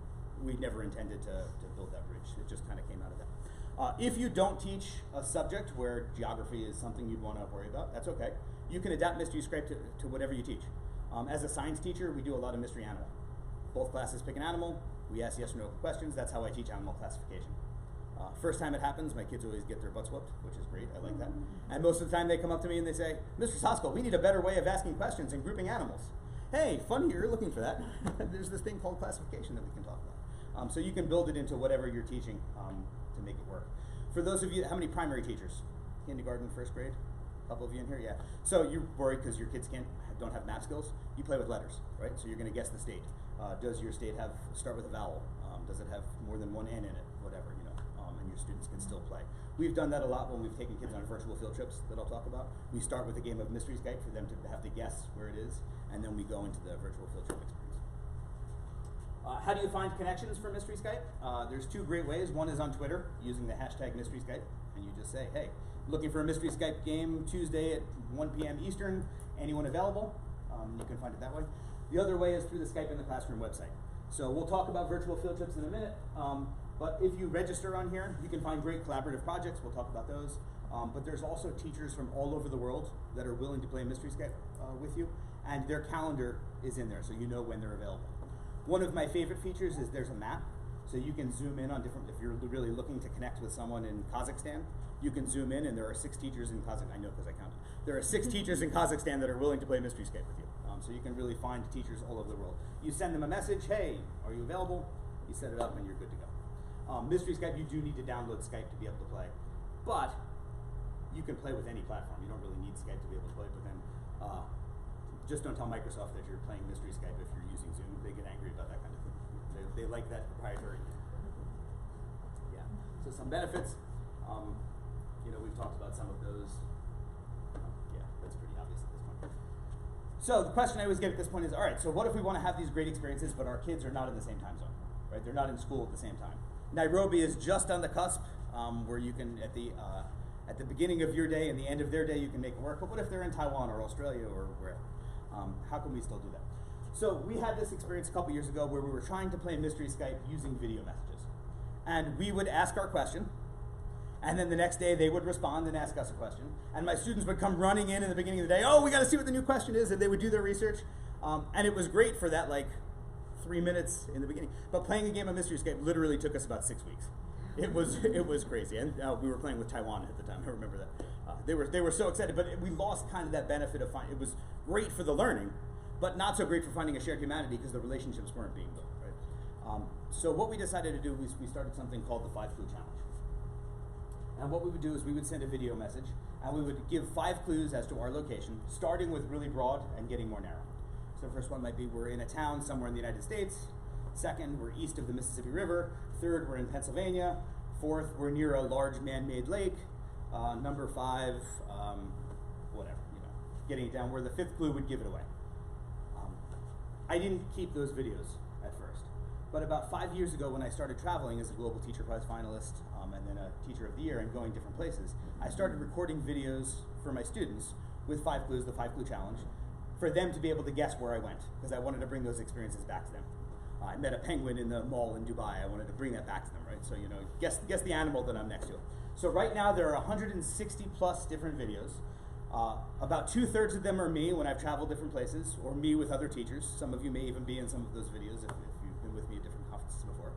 We never intended to build that bridge. It just kind of came out of that. If you don't teach a subject where geography is something you'd want to worry about, that's okay. You can adapt Mystery Skype to whatever you teach. As a science teacher, we do a lot of mystery animal. Both classes pick an animal. We ask yes or no questions. That's how I teach animal classification. First time it happens, my kids always get their butts whooped, which is great. I like that. And most of the time they come up to me and they say, Mr. Soskell, we need a better way of asking questions and grouping animals. Hey, funny you're looking for that. There's this thing called classification that we can talk about. So you can build it into whatever you're teaching to make it work. For those of you, how many primary teachers? Kindergarten, first grade? A couple of you in here, yeah. So you're worried because your kids don't have math skills. You play with letters, right? So you're going to guess the state. Does your state start with a vowel? Does it have more than one N in it? Whatever, you know. And your students can still play. We've done that a lot when we've taken kids on virtual field trips that I'll talk about. We start with a game of Mystery Skype for them to have to guess where it is, and then we go into the virtual field trip experience. How do you find connections for Mystery Skype? There's two great ways. One is on Twitter, using the hashtag Mystery Skype, and you just say, hey, looking for a Mystery Skype game Tuesday at 1 p.m. Eastern, anyone available? You can find it that way. The other way is through the Skype in the Classroom website. So we'll talk about virtual field trips in a minute, but if you register on here, you can find great collaborative projects. We'll talk about those. But there's also teachers from all over the world that are willing to play Mystery Skype with you, and their calendar is in there, so you know when they're available. One of my favorite features is there's a map, so you can zoom in on different, if you're really looking to connect with someone in Kazakhstan, you can zoom in, and there are 6 teachers in Kazakhstan. I know because I counted. There are 6 teachers in Kazakhstan that are willing to play Mystery Skype with you. So you can really find teachers all over the world. You send them a message, hey, are you available? You set it up and you're good to go. Mystery Skype, you do need to download Skype to be able to play. But you can play with any platform. You don't really need Skype to be able to play, but then just don't tell Microsoft that you're playing Mystery Skype if you're using Zoom. They get angry about that kind of thing. They like that proprietary. Yeah. So some benefits. We've talked about some of those. Yeah, that's pretty obvious at this point. So the question I always get at this point is, all right, so what if we want to have these great experiences, but our kids are not in the same time zone, right? They're not in school at the same time. Nairobi is just on the cusp, where you can, at the beginning of your day and the end of their day, you can make it work. But what if they're in Taiwan or Australia or wherever? How can we still do that? So we had this experience a couple years ago where we were trying to play Mystery Skype using video messages. And we would ask our question, and then the next day they would respond and ask us a question. And my students would come running in the beginning of the day, oh, we got to see what the new question is, and they would do their research. And it was great for that, 3 minutes in the beginning. But playing a game of Mystery Skype literally took us about 6 weeks. It was crazy, and we were playing with Taiwan at the time. I remember that. They were so excited, but we lost kind of that benefit of finding. It was great for the learning, but not so great for finding a shared humanity because the relationships weren't being built. Right? So what we decided to do was we started something called the 5 Clue Challenge. And what we would do is we would send a video message, and we would give 5 clues as to our location, starting with really broad and getting more narrow. So the first one might be we're in a town somewhere in the United States. Second, we're east of the Mississippi River. Third, we're in Pennsylvania. Fourth, we're near a large man-made lake. Number 5, whatever, getting it down where the 5th clue would give it away. I didn't keep those videos at first, but about 5 years ago when I started traveling as a Global Teacher Prize finalist and then a Teacher of the Year and going different places, I started recording videos for my students with 5 clues, the 5 Clue Challenge, for them to be able to guess where I went, because I wanted to bring those experiences back to them. I met a penguin in the mall in Dubai. I wanted to bring that back to them, right? So, guess the animal that I'm next to. So right now there are 160 plus different videos. About 2/3 of them are me when I've traveled different places, or me with other teachers. Some of you may even be in some of those videos if you've been with me at different conferences before.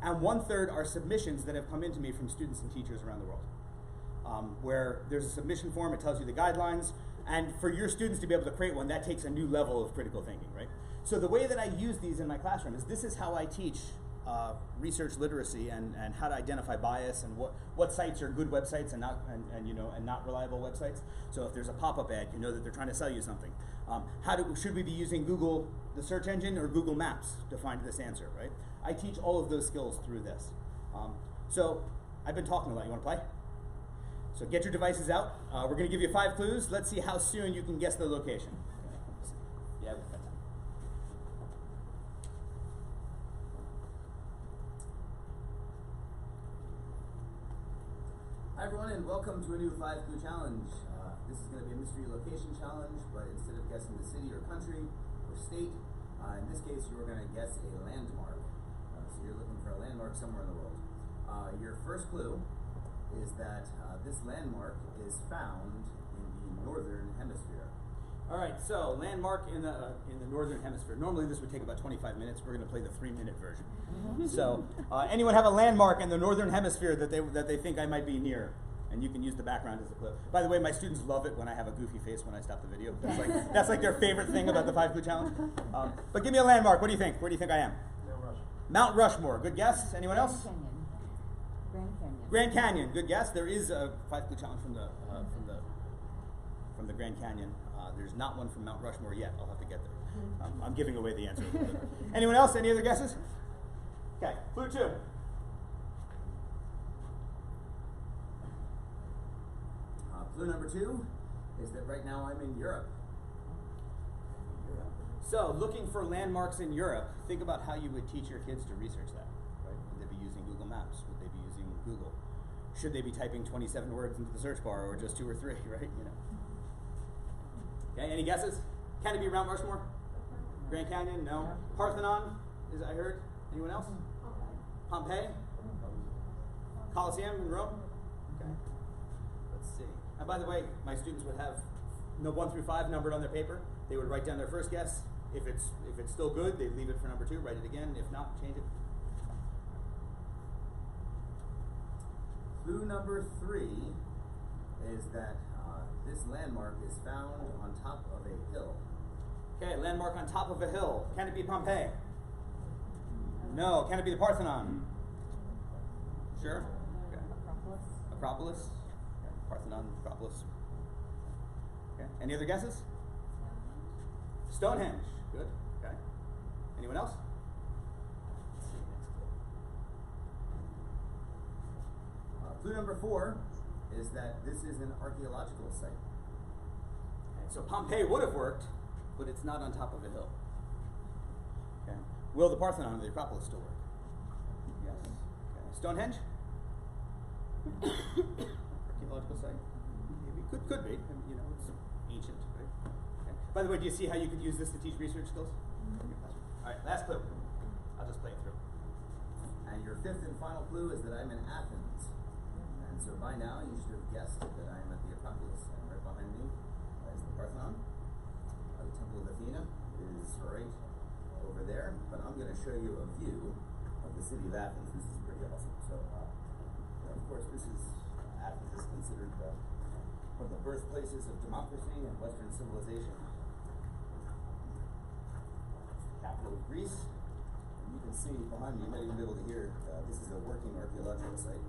And 1/3 are submissions that have come into me from students and teachers around the world, where there's a submission form, it tells you the guidelines, and for your students to be able to create one, that takes a new level of critical thinking, right? So the way that I use these in my classroom is this is how I teach research literacy and how to identify bias and what sites are good websites and not reliable websites. So if there's a pop-up ad, you know that they're trying to sell you something. Should we be using Google, the search engine, or Google Maps to find this answer, right? I teach all of those skills through this. So I've been talking a lot. You want to play? So get your devices out. We're going to give you 5 clues. Let's see how soon you can guess the location. Yeah, we've got time. Hi everyone, and welcome to a new 5 Clue Challenge. This is going to be a mystery location challenge, but instead of guessing the city or country or state, in this case you are going to guess a landmark. So you're looking for a landmark somewhere in the world. Your first clue is that this landmark is found in the northern hemisphere. All right, so landmark in the northern hemisphere. Normally this would take about 25 minutes. We're going to play the 3-minute version. So anyone have a landmark in the northern hemisphere that they think I might be near? And you can use the background as a clue. By the way, my students love it when I have a goofy face when I stop the video. That's like their favorite thing about the 5 Clue Challenge. But give me a landmark. What do you think? Where do you think I am? Mount Rushmore. Good guess. Anyone else? Grand Canyon. Grand Canyon. Good guess. There is a 5 Clue Challenge from the Grand Canyon. There's not one from Mount Rushmore yet. I'll have to get there. I'm giving away the answer. Anyone else? Any other guesses? Okay. Clue 2. Clue number 2 is that right now I'm in Europe. So, looking for landmarks in Europe, think about how you would teach your kids to research that, right? Would they be using Google Maps? Would they be using Google? Should they be typing 27 words into the search bar or just 2 or 3, right? You know. Okay, any guesses? Can it be Mount Rushmore? Grand Canyon? No. Parthenon? Is I heard? Anyone else? Pompeii? Colosseum in Rome? Okay. Let's see. And by the way, my students would have 1 through 5 numbered on their paper. They would write down their first guess. If it's still good, they'd leave it for number 2, write it again. If not, change it. Clue number 3 is that this landmark is found on top of a hill. Okay, landmark on top of a hill. Can it be Pompeii? No. Can it be the Parthenon? Sure. Okay. Acropolis. Okay. Parthenon, Acropolis. Okay. Any other guesses? Stonehenge. Good. Okay. Anyone else? Let's see, next clue. Clue number 4 is that this is an archaeological site. Okay. So Pompeii would have worked, but it's not on top of a hill. Okay. Will the Parthenon or the Acropolis still work? Yes. Okay. Stonehenge? Archaeological site? Maybe. Could be. I mean, you know, it's ancient, right? Okay. By the way, do you see how you could use this to teach research skills? All right, last clue. I'll just play it through. And your 5th and final clue is that I'm in Athens. And so by now you should have guessed that I'm at the Acropolis. And right behind me is the Parthenon. The Temple of Athena is right over there. But I'm going to show you a view of the city of Athens. This is pretty awesome. So, of course, this is Athens is considered one of the birthplaces of democracy and Western civilization. Capital of Greece. And you can see behind me, you might even be able to hear, this is a working archaeological site.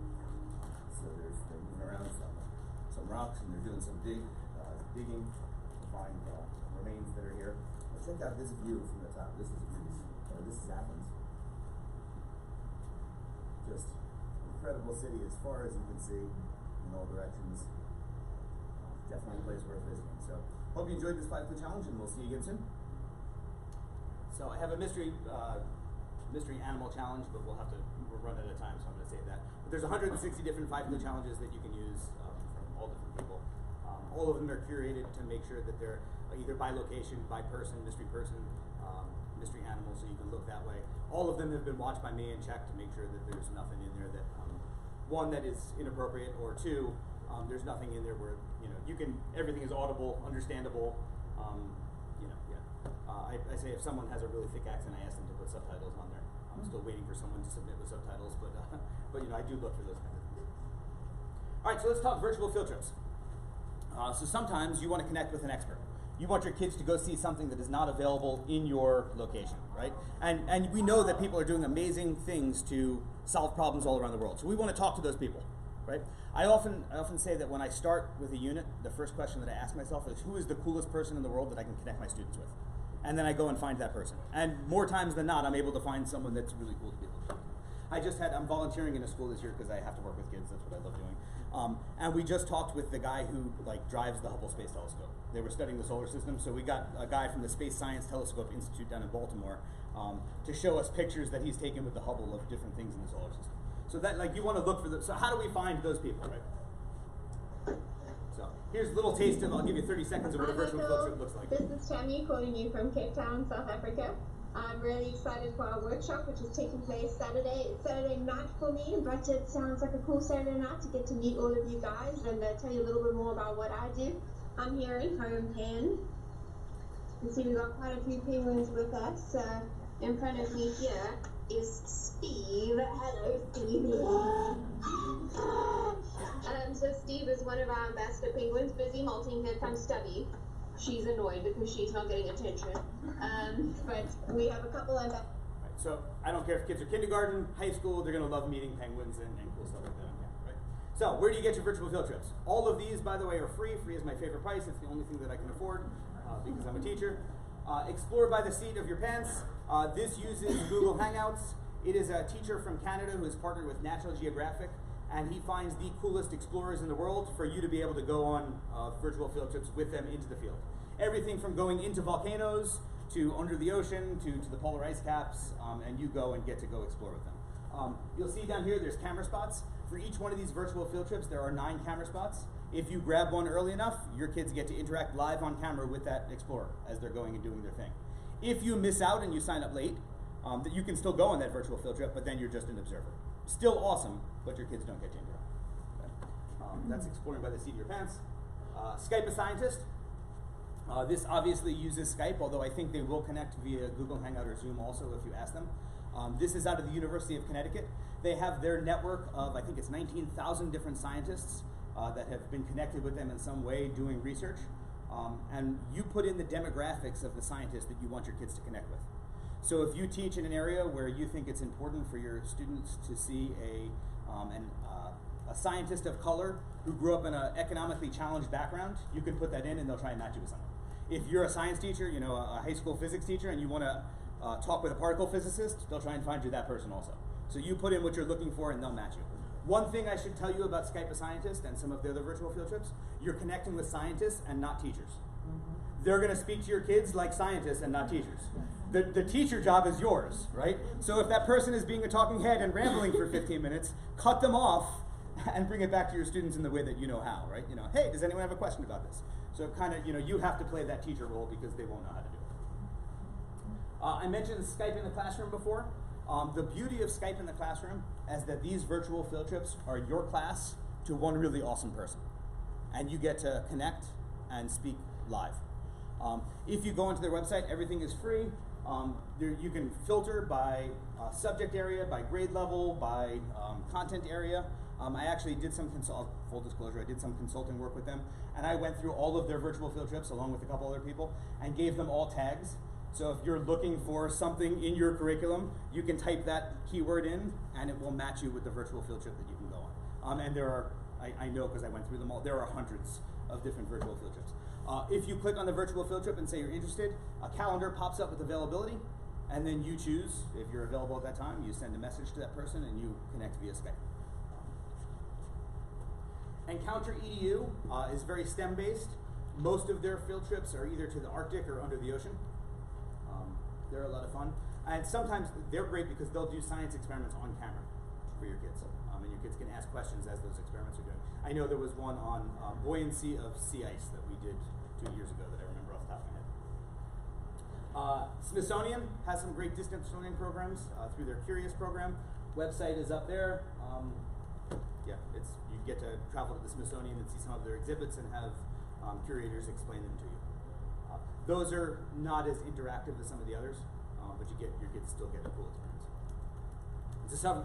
So they're moving around some rocks and they're doing some digging to find remains that are here. Let's check out this view from the top. This is Greece, or this is Athens. Just incredible city as far as you can see in all directions. Definitely a place worth visiting. So hope you enjoyed this 5-clue challenge, and we'll see you again soon. So I have a mystery animal challenge, but we'll run out of time, so I'm going to save that. But there's 160 different 5-clue challenges that you can use from all different people. All of them are curated to make sure that they're either by location, by person, mystery animal, so you can look that way. All of them have been watched by me and checked to make sure that there's nothing in there that, 1, that is inappropriate, or 2, there's nothing in there where, everything is audible, understandable, I say if someone has a really thick accent, I ask them to put subtitles on there. I'm still waiting for someone to submit with subtitles, but I do look for those kinds of things. All right, so let's talk virtual field trips. So sometimes you want to connect with an expert. You want your kids to go see something that is not available in your location, right? And we know that people are doing amazing things to solve problems all around the world. So we want to talk to those people, right? I often say that when I start with a unit, the first question that I ask myself is, who is the coolest person in the world that I can connect my students with? And then I go and find that person. And more times than not, I'm able to find someone that's really cool to be able to talk to. I'm volunteering in a school this year because I have to work with kids. That's what I love doing. And we just talked with the guy who drives the Hubble Space Telescope. They were studying the solar system, so we got a guy from the Space Science Telescope Institute down in Baltimore to show us pictures that he's taken with the Hubble of different things in the solar system. So that you want to look for so how do we find those people, right? So here's a little taste of, I'll give you 30 seconds of what a virtual field trip looks like. This is Tammy calling you from Cape Town, South Africa. I'm really excited for our workshop, which is taking place Saturday. It's Saturday night for me, but it sounds like a cool Saturday night to get to meet all of you guys and tell you a little bit more about what I do. I'm here in home pen. You can see we've got quite a few penguins with us. In front of me here is Steve. Hello, Steve. So Steve is one of our ambassador penguins, busy molting. Here comes Stubby. She's annoyed because she's not getting attention. But we have a couple of... Right, so I don't care if kids are kindergarten, high school, they're going to love meeting penguins and cool stuff like that on campus, right? So where do you get your virtual field trips? All of these, by the way, are free. Free is my favorite price. It's the only thing that I can afford because I'm a teacher. Explore by the seat of your pants. This uses Google Hangouts. It is a teacher from Canada who is partnered with National Geographic, and he finds the coolest explorers in the world for you to be able to go on virtual field trips with them into the field. Everything from going into volcanoes to under the ocean, to the polar ice caps, and you go and get to go explore with them. You'll see down here there's camera spots. For each one of these virtual field trips, there are 9 camera spots. If you grab one early enough, your kids get to interact live on camera with that explorer as they're going and doing their thing. If you miss out and you sign up late, that you can still go on that virtual field trip, but then you're just an observer. Still awesome, but your kids don't get to interact. Okay. That's exploring by the seat of your pants. Skype a scientist. This obviously uses Skype, although I think they will connect via Google Hangout or Zoom also if you ask them. This is out of the University of Connecticut. They have their network of, I think it's 19,000 different scientists that have been connected with them in some way doing research. And you put in the demographics of the scientists that you want your kids to connect with. So if you teach in an area where you think it's important for your students to see a scientist of color who grew up in an economically challenged background, you can put that in and they'll try and match you with someone. If you're a science teacher, you know, a high school physics teacher, and you want to talk with a particle physicist, they'll try and find you that person also. So you put in what you're looking for and they'll match you. One thing I should tell you about Skype a Scientist and some of the other virtual field trips, you're connecting with scientists and not teachers. They're going to speak to your kids like scientists and not teachers. The teacher job is yours, right? So if that person is being a talking head and rambling for 15 minutes, cut them off and bring it back to your students in the way that you know how, right? You know, hey, does anyone have a question about this? So kind of, you know, you have to play that teacher role because they won't know how to do it. I mentioned Skype in the classroom before. The beauty of Skype in the classroom is that these virtual field trips are your class to one really awesome person. And you get to connect and speak live. If you go onto their website, everything is free. You can filter by subject area, by grade level, by content area. I actually did some full disclosure, I did some consulting work with them, and I went through all of their virtual field trips along with a couple other people and gave them all tags. So if you're looking for something in your curriculum, you can type that keyword in and it will match you with the virtual field trip that you can go on. And there are, I know because I went through them all, there are hundreds of different virtual field trips. If you click on the virtual field trip and say you're interested, a calendar pops up with availability, and then you choose, if you're available at that time, you send a message to that person and you connect via Skype. Encounter EDU is very STEM-based. Most of their field trips are either to the Arctic or under the ocean. They're a lot of fun. And sometimes they're great because they'll do science experiments on camera for your kids. And your kids can ask questions as those experiments are doing. I know there was one on buoyancy of sea ice that we did 2 years ago that I remember off the top of my head. Smithsonian has some great distance learning programs through their Curious program. Website is up there. Yeah, you get to travel to the Smithsonian and see some of their exhibits and have curators explain them to you. Those are not as interactive as some of the others, but your kids still get a cool experience.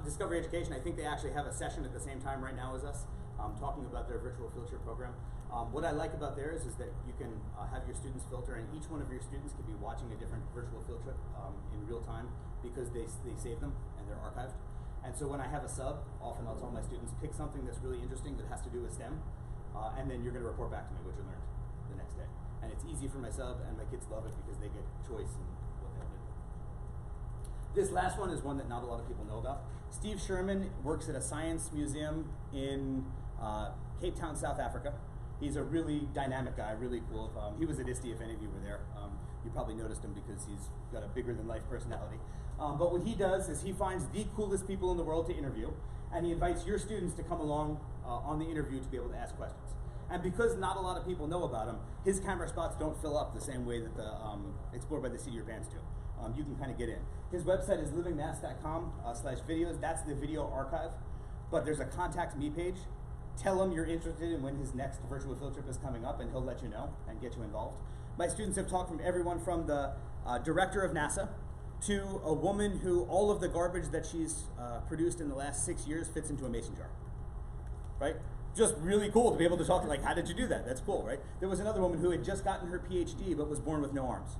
Discovery Education, I think they actually have a session at the same time right now as us, talking about their virtual field trip program. What I like about theirs is that you can have your students filter, and each one of your students can be watching a different virtual field trip in real time because they save them and they're archived. And so when I have a sub, often I'll tell my students, pick something that's really interesting that has to do with STEM, and then you're going to report back to me what you learned the next day. And it's easy for my sub, and my kids love it because they get choice in what they want to do. This last one is one that not a lot of people know about. Steve Sherman works at a science museum in Cape Town, South Africa. He's a really dynamic guy, really cool. He was at ISTE if any of you were there. You probably noticed him because he's got a bigger than life personality. But what he does is he finds the coolest people in the world to interview, and he invites your students to come along on the interview to be able to ask questions. And because not a lot of people know about him, his camera spots don't fill up the same way that the Explore by the Seat of Your Pants do. You can kind of get in. His website is livingmass.com/videos. That's the video archive. But there's a contact me page. Tell him you're interested in when his next virtual field trip is coming up, and he'll let you know and get you involved. My students have talked from everyone from the director of NASA to a woman who all of the garbage that she's produced in the last 6 years fits into a mason jar, right? Just really cool to be able to talk to, like, how did you do that? That's cool, right? There was another woman who had just gotten her PhD but was born with no arms,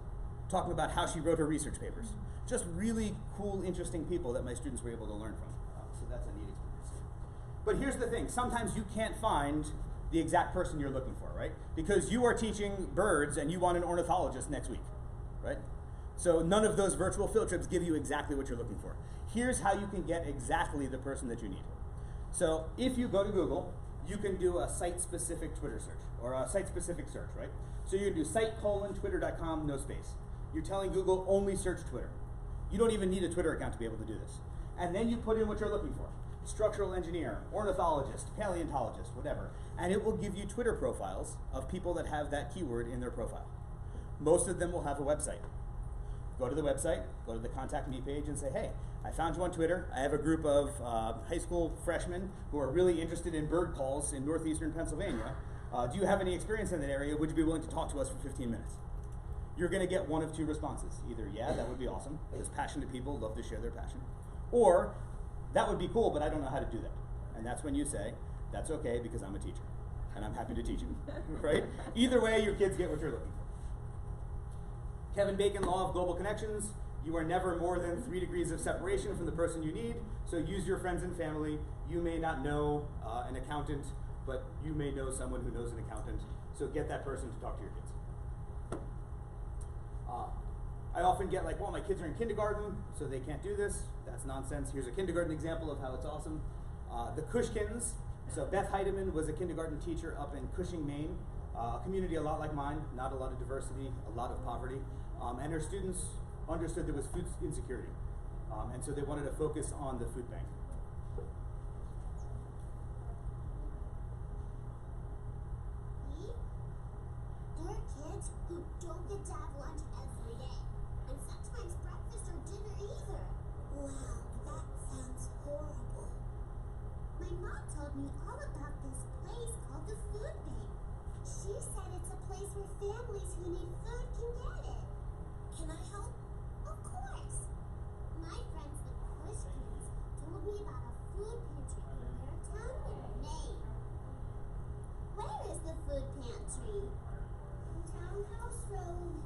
talking about how she wrote her research papers. Just really cool, interesting people that my students were able to learn from. So that's a neat experience. But here's the thing, sometimes you can't find the exact person you're looking for, right? Because you are teaching birds and you want an ornithologist next week, right? So none of those virtual field trips give you exactly what you're looking for. Here's how you can get exactly the person that you need. So if you go to Google, you can do a site-specific Twitter search, or a site-specific search, right? So you can do site:twitter.com, no space. You're telling Google only search Twitter. You don't even need a Twitter account to be able to do this. And then you put in what you're looking for. Structural engineer, ornithologist, paleontologist, whatever. And it will give you Twitter profiles of people that have that keyword in their profile. Most of them will have a website. Go to the website, go to the contact me page and say, hey, I found you on Twitter. I have a group of high school freshmen who are really interested in bird calls in northeastern Pennsylvania. Do you have any experience in that area? Would you be willing to talk to us for 15 minutes? You're going to get one of two responses. Either, yeah, that would be awesome, because passionate people love to share their passion. Or, that would be cool, but I don't know how to do that. And that's when you say, that's okay, because I'm a teacher, and I'm happy to teach you, right? Either way, your kids get what you're looking for. Kevin Bacon, Law of Global Connections. You are never more than 3 degrees of separation from the person you need, so use your friends and family. You may not know an accountant, but you may know someone who knows an accountant, so get that person to talk to your kids. I often get like, well, my kids are in kindergarten, so they can't do this. That's nonsense. Here's a kindergarten example of how it's awesome. The Cushkins. So Beth Heidemann was a kindergarten teacher up in Cushing, Maine, a community a lot like mine, not a lot of diversity, a lot of poverty. And her students understood there was food insecurity. And so they wanted to focus on the food bank. There are kids who don't get to have lunch every day, and sometimes breakfast or dinner either. Wow, that sounds horrible. My mom told me all about this place called the Food Bank. She said it's a place where families who need food can get it. Can I help? Of course. My friends the Pushkins told me about a food pantry in their town in Maine. Where is the food pantry? Townhouse Road.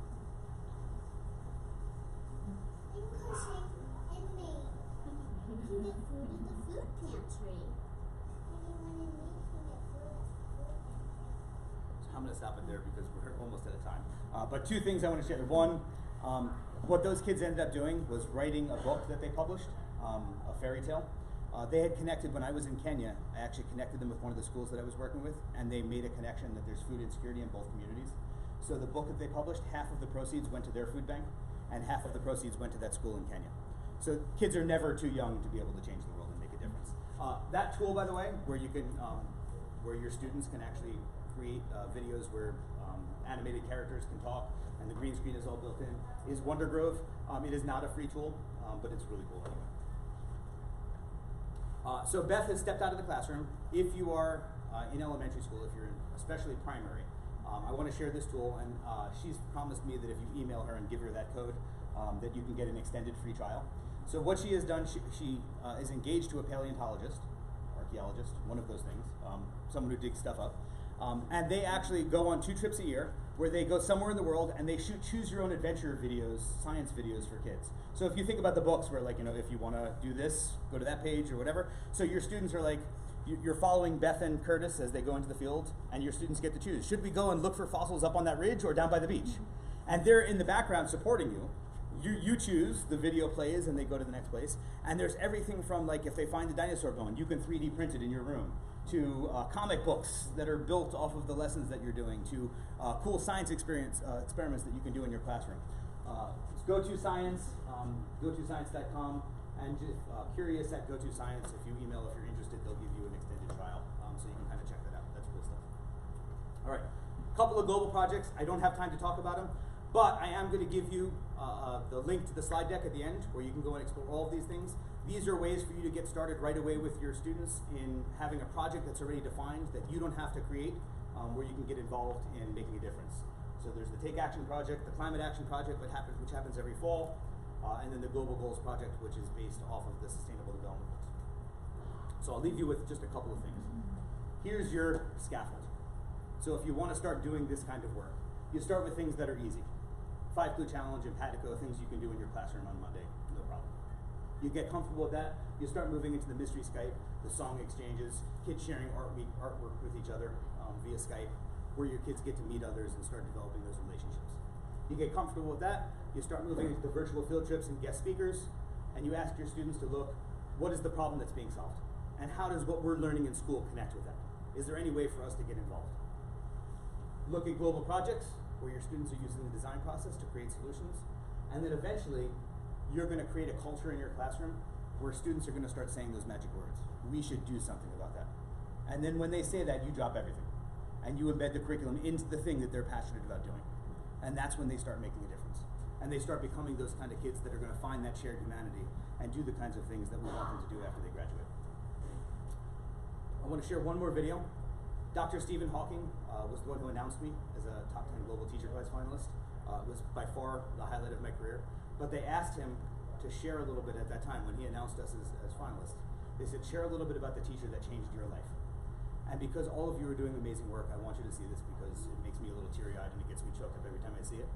In Cushing and Maine. You can get food at the food pantry. Anyone in Maine can get food at the food pantry. So I'm going to stop it there because we're almost out of time. But two things I want to share. One, what those kids ended up doing was writing a book that they published, a fairy tale. They had connected when I was in Kenya. I actually connected them with one of the schools that I was working with, and they made a connection that there's food insecurity in both communities. So the book that they published, half of the proceeds went to their food bank, and half of the proceeds went to that school in Kenya. So kids are never too young to be able to change the world and make a difference. That tool, by the way, where you can, where your students can actually create videos where animated characters can talk, and the green screen is all built in, is Wonder Grove. It is not a free tool, but it's really cool anyway. So Beth has stepped out of the classroom. If you are in elementary school, if you're in especially primary, I want to share this tool, and she's promised me that if you email her and give her that code, that you can get an extended free trial. So what she has done, she is engaged to a paleontologist, archaeologist, one of those things, someone who digs stuff up. And they actually go on 2 trips a year where they go somewhere in the world and they shoot choose your own adventure videos, science videos for kids. So if you think about the books where, like, you know, if you want to do this, go to that page or whatever. So your students are like, you're following Beth and Curtis as they go into the field, and your students get to choose. Should we go and look for fossils up on that ridge or down by the beach? And they're in the background supporting you. You choose, the video plays, and they go to the next place. And there's everything from, like, if they find a dinosaur bone, you can 3D print it in your room, to comic books that are built off of the lessons that you're doing, to cool science experiments that you can do in your classroom. Go to Science, gotoscience.com, and just curious at GoToScience. If you email, if you're interested, they'll give you an extended trial, so you can kind of check that out. That's cool stuff. All right, a couple of global projects. I don't have time to talk about them, but I am going to give you the link to the slide deck at the end, where you can go and explore all of these things. These are ways for you to get started right away with your students in having a project that's already defined that you don't have to create, where you can get involved in making a difference. So there's the Take Action Project, the Climate Action Project, which happens every fall, and then the Global Goals Project, which is based off of the Sustainable Development Goals. So I'll leave you with just a couple of things. Here's your scaffold. So if you want to start doing this kind of work, you start with things that are easy. 5-clue challenge and Patico, things you can do in your classroom on Monday, no problem. You get comfortable with that, you start moving into the mystery Skype, the song exchanges, kids sharing artwork with each other via Skype, where your kids get to meet others and start developing those relationships. You get comfortable with that, you start moving into the virtual field trips and guest speakers, and you ask your students to look, what is the problem that's being solved? And how does what we're learning in school connect with that? Is there any way for us to get involved? Look at global projects, where your students are using the design process to create solutions. And then eventually, you're going to create a culture in your classroom where students are going to start saying those magic words. We should do something about that. And then when they say that, you drop everything. And you embed the curriculum into the thing that they're passionate about doing. And that's when they start making a difference. And they start becoming those kind of kids that are going to find that shared humanity and do the kinds of things that we want them to do after they graduate. I want to share one more video. Dr. Stephen Hawking was the one who announced me as a top 10 Global Teacher Prize finalist. It was by far the highlight of my career. But they asked him to share a little bit at that time when he announced us as finalists. They said, share a little bit about the teacher that changed your life. And because all of you are doing amazing work, I want you to see this because it makes me a little teary-eyed and it gets me choked up every time I see it.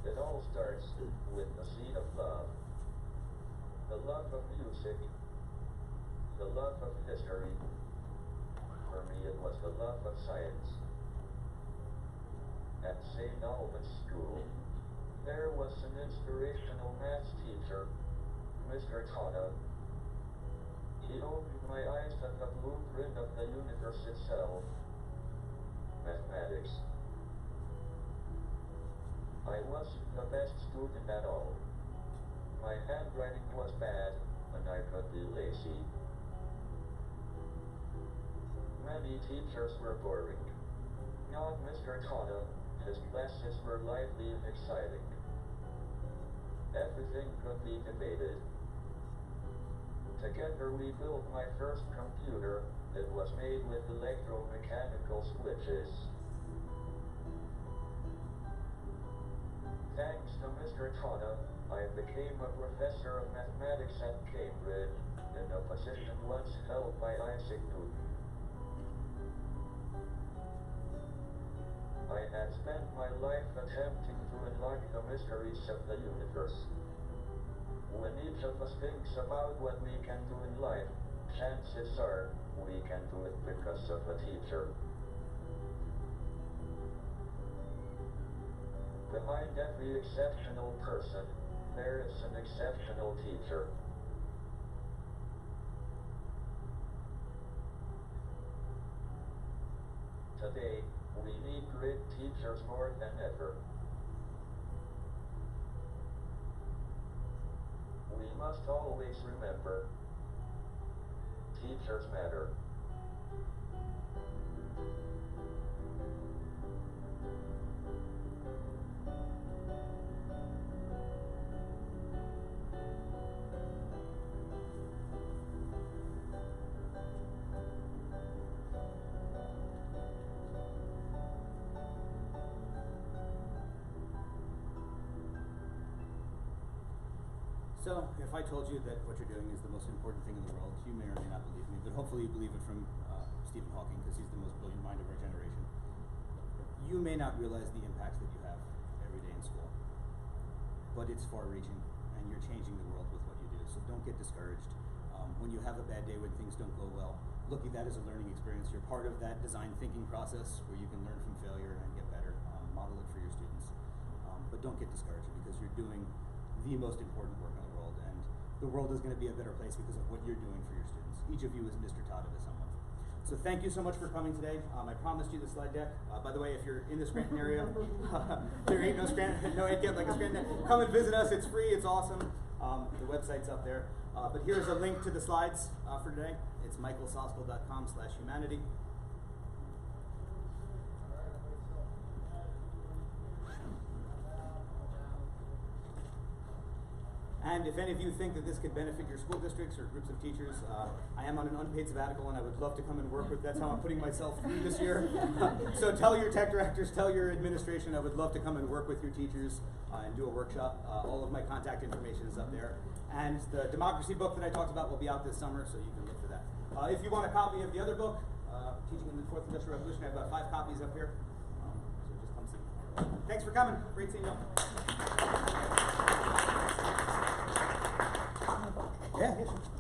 It all starts with a seed of love. The love of music, the love of history. For me, it was the love of science. At St. Albans School, there was an inspirational maths teacher, Mr. Tana. He opened my eyes to the blueprint of the universe itself, mathematics. I wasn't the best student at all. My handwriting was bad, and I could be lazy. Many teachers were boring. Not Mr. Tana. His classes were lively and exciting. Everything could be debated. Together we built my first computer. It was made with electromechanical switches. Thanks to Mr. Tana, I became a professor of mathematics at Cambridge, in a position once held by Isaac Newton. I had spent my life attempting to unlock the mysteries of the universe. When each of us thinks about what we can do in life, chances are we can do it because of a teacher. Behind every exceptional person, there is an exceptional teacher. Today, we need great teachers more than ever. We must always remember, teachers matter. So, if I told you that what you're doing is the most important thing in the world, you may or may not believe me, but hopefully you believe it from Stephen Hawking, because he's the most brilliant mind of our generation. You may not realize the impact that you have every day in school, but it's far-reaching, and you're changing the world with what you do, so don't get discouraged. When you have a bad day, when things don't go well, look at that as a learning experience. You're part of that design thinking process where you can learn from failure and get better. Model it for your students. But don't get discouraged, because you're doing the most important work in the world, and the world is going to be a better place because of what you're doing for your students. Each of you is Mr. Tata to someone. So thank you so much for coming today. I promised you the slide deck. By the way, if you're in the Scranton area, there ain't no Scranton, no AdCamp like a Scranton. Come and visit us. It's free. It's awesome. The website's up there. But here's a link to the slides for today. It's michaelsoskell.com/humanity. And if any of you think that this could benefit your school districts or groups of teachers, I am on an unpaid sabbatical and I would love to come and work with, that's how I'm putting myself through this year. So tell your tech directors, tell your administration, I would love to come and work with your teachers and do a workshop. All of my contact information is up there. And the democracy book that I talked about will be out this summer, so you can look for that. If you want a copy of the other book, Teaching in the Fourth Industrial Revolution, I have about 5 copies up here. So just come see. Thanks for coming. Great seeing you. Yeah, sure.